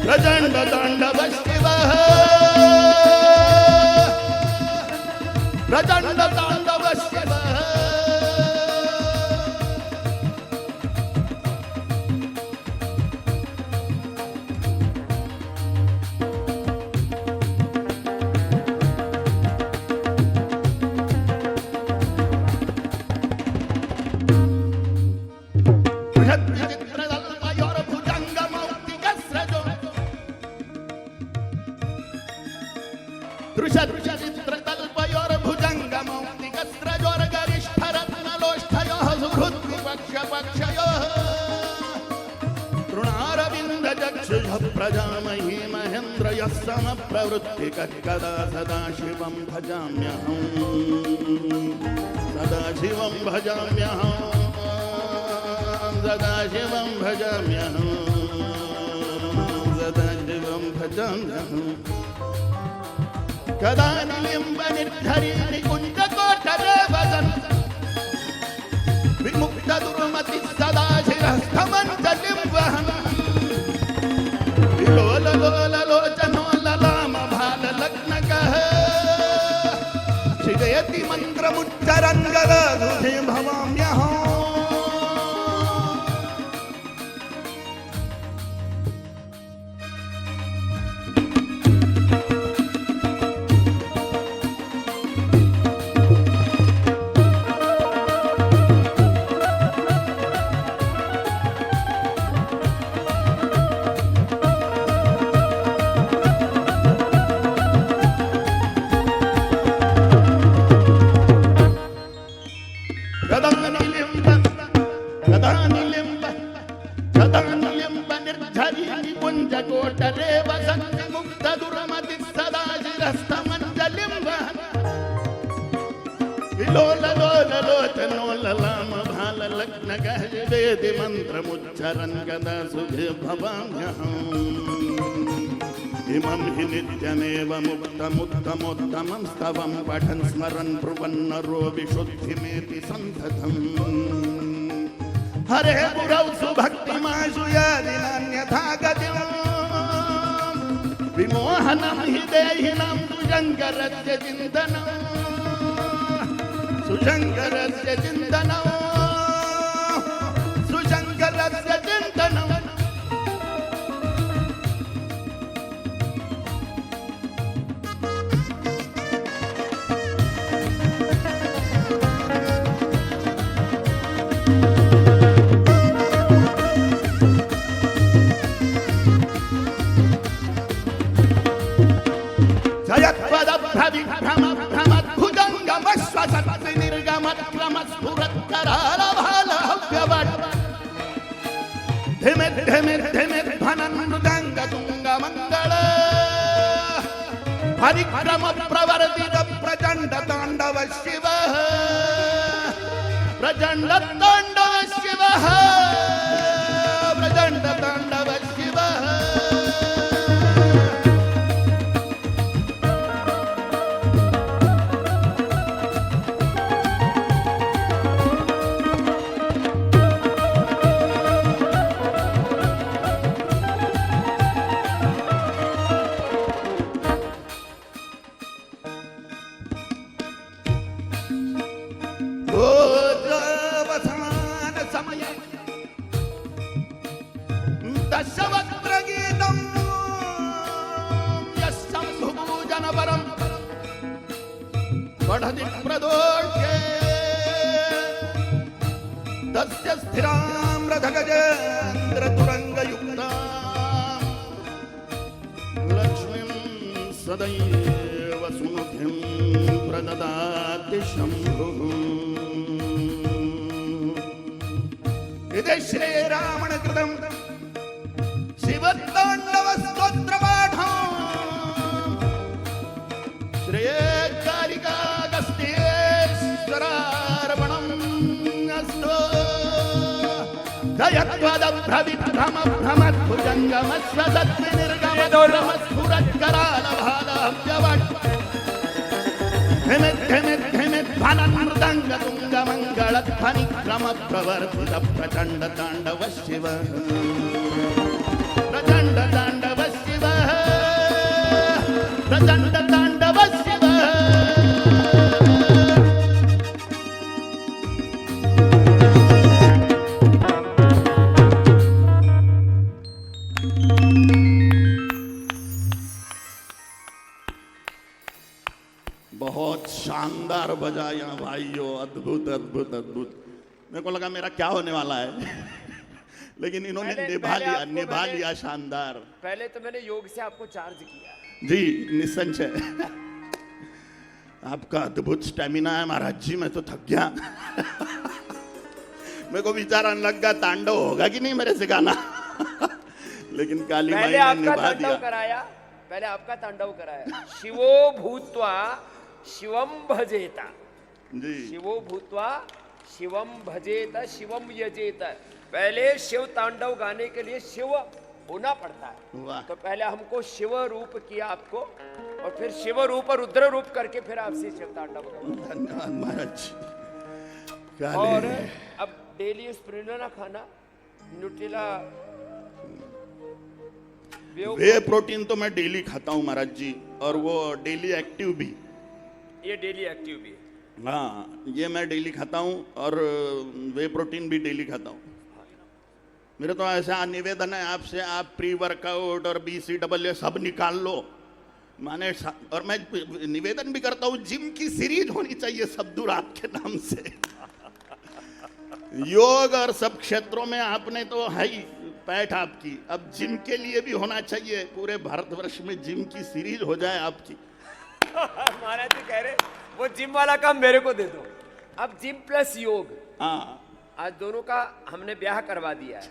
S5: ప్రచండ తాండవ శివ ప్రచండ తాండవ శివ प्रजामही महेन्द्र यम प्रवृत्ति कदा सदा शिवं भजाम्यहं सदा शिवं भजाम्यहं सदा शिवं भजाम्यहं सदा शिवं भजाम्यहं कदा निलिम्ब निर्धरी निकुञ्ज कोटरे वदन् तरङ्गदधुधे भवाम्यहम् इमं हि नित्यमेव मुक्तमुत्तमोत्तमं स्तवं पठन् स्मरन् ब्रुवन्नरो विशुद्धिमेति सन्ततम् हरे गुरौ सुभक्तिमाशु यादिनान्यथा गतिम् विमोहनं हि देहिनां सुशङ्करस्य चिन्तनं सुशङ्करस्य चिन्तनं सुशङ्करस्य चिन्तनं परिक्रम प्रवर्तित प्रचंड तांडव शिव प्रचंड तांडव शिव प्रचंड तांडव शिव बढ़ति प्रदोषे तस्य स्थिरां रथगजेन्द्रतुरङ्गयुक्तां लक्ष्मीं सदैव सुमुखीं प्रददाति शम्भुः इति श्रीरामणकृतं शिवताण्डवस्तोत्रपाठम् प्रचंड तांडव शिव प्रचंड तांडव शिव प्रचंड तांडव शिव बहुत शानदार बजाया भाइयों, अद्भुत अद्भुत अद्भुत। मेरे को लगा मेरा क्या होने वाला है लेकिन इन्होंने निभा लिया शानदार।
S3: पहले तो मैंने योग से आपको चार्ज किया
S5: जी, निसंशय आपका अद्भुत स्टैमिना है महाराज जी, मैं तो थक गया मेरे को विचार आने लग गया तांडव होगा कि नहीं मेरे से गाना लेकिन काली माई ने निभा दिया।
S3: पहले आपका तांडव कराया। शिवो भूत्वा शिवम भजेता
S5: जी,
S3: शिवो भूत्वा शिवम भजेता शिवम यजेत। पहले शिव तांडव गाने के लिए शिव होना पड़ता है। तो पहले हमको शिव रूप किया आपको और फिर शिव रूप और रुद्र रूप करके फिर आपसे शिव तांडव।
S5: धन्यवाद महाराज।
S3: और अब डेली स्प्रुलिना खाना, न्यूट्रिला,
S5: वे प्रोटीन तो मैं डेली खाता हूँ महाराज जी, और वो डेली एक्टिव भी।
S3: ये डेली एक्टिव भी।
S4: हाँ, ये मैं डेली खाता हूँ और वे प्रोटीन भी डेली खाता हूँ। मेरा तो ऐसा निवेदन है आपसे, आप प्री वर्कआउट और BCAA सब निकाल लो माने। और मैं निवेदन भी करता हूँ, जिम की सीरीज होनी चाहिए सब्दुर आपके नाम से। योग और सब क्षेत्रों में आपने तो है ही पैठ आपकी, अब जिम के लिए भी होना चाहिए। पूरे भारतवर्ष में जिम की सीरीज हो जाए आपकी।
S3: महाराज जी कह रहे वो जिम वाला काम मेरे को दे दो। अब जिम प्लस योग,
S4: हाँ,
S3: आज दोनों का हमने ब्याह करवा दिया है,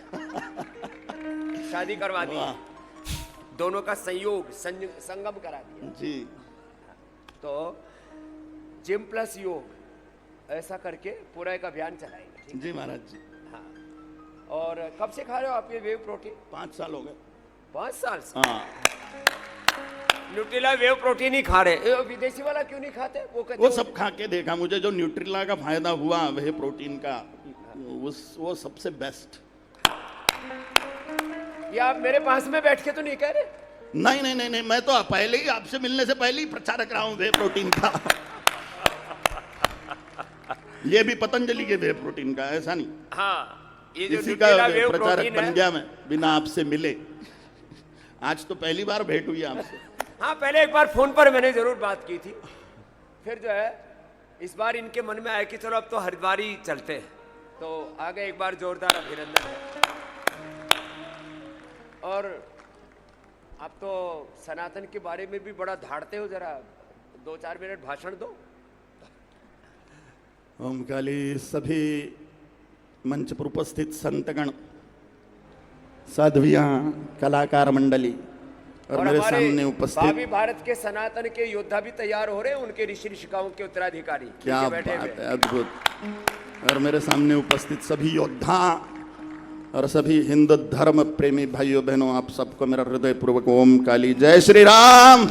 S3: शादी करवा दी है। दोनों का संयोग संगम करा दिया
S4: जी।
S3: तो जिम प्लस योग ऐसा करके पूरा एक अभियान चलाएंगे, ठीक?
S4: जी महाराज जी।
S3: हाँ। और कब से खा रहे हो आप ये वेव प्रोटीन?
S4: 5 साल हो गए।
S3: 5 साल से?
S4: हाँ,
S3: न्यूट्रिला वेव प्रोटीन ही खा रहे। विदेशी वाला क्यों नहीं खाते?
S4: वो सब खा के देखा, मुझे जो न्यूट्रिला का फायदा हुआ वे प्रोटीन का, वो सबसे बेस्ट।
S3: ये आप मेरे पास में बैठ के तो नहीं कह रहे?
S4: नहीं नहीं नहीं नहीं, मैं तो पहले ही आपसे मिलने से पहले ही प्रचारक रहा हूँ वे प्रोटीन का। ये भी पतंजलि के वे प्रोटीन का, ऐसा नहीं।
S3: हाँ, ये जो
S4: इसी का
S3: न्यूट्रिला वेव
S4: प्रचारक
S3: प्रोटीन
S4: बन
S3: है।
S4: गया मैं, बिना आपसे मिले। आज तो पहली बार भेंट हुई आपसे।
S3: हाँ, पहले एक बार फोन पर मैंने जरूर बात की थी। फिर जो है इस बार इनके मन में आया कि चलो अब तो हरिद्वार ही चलते हैं, तो आगे एक बार जोरदार अभिनंदन है। और आप तो सनातन के बारे में भी बड़ा धाड़ते हो, जरा 2-4 मिनट भाषण दो।
S4: ओम काली, सभी मंच पर उपस्थित संतगण, साध्वियां, कलाकार मंडली और मेरे सामने उपस्थित
S3: भावी भारत के सनातन के योद्धा भी तैयार हो रहे हैं, उनके ऋषि ऋषिकाओं के उत्तराधिकारी
S4: क्या
S3: नीचे
S4: बात
S3: बैठे हुए।
S4: है, अद्भुत। और मेरे सामने उपस्थित सभी योद्धा और सभी हिंदू धर्म प्रेमी भाइयों बहनों, आप सबको मेरा हृदयपूर्वक ओम काली जय श्री राम।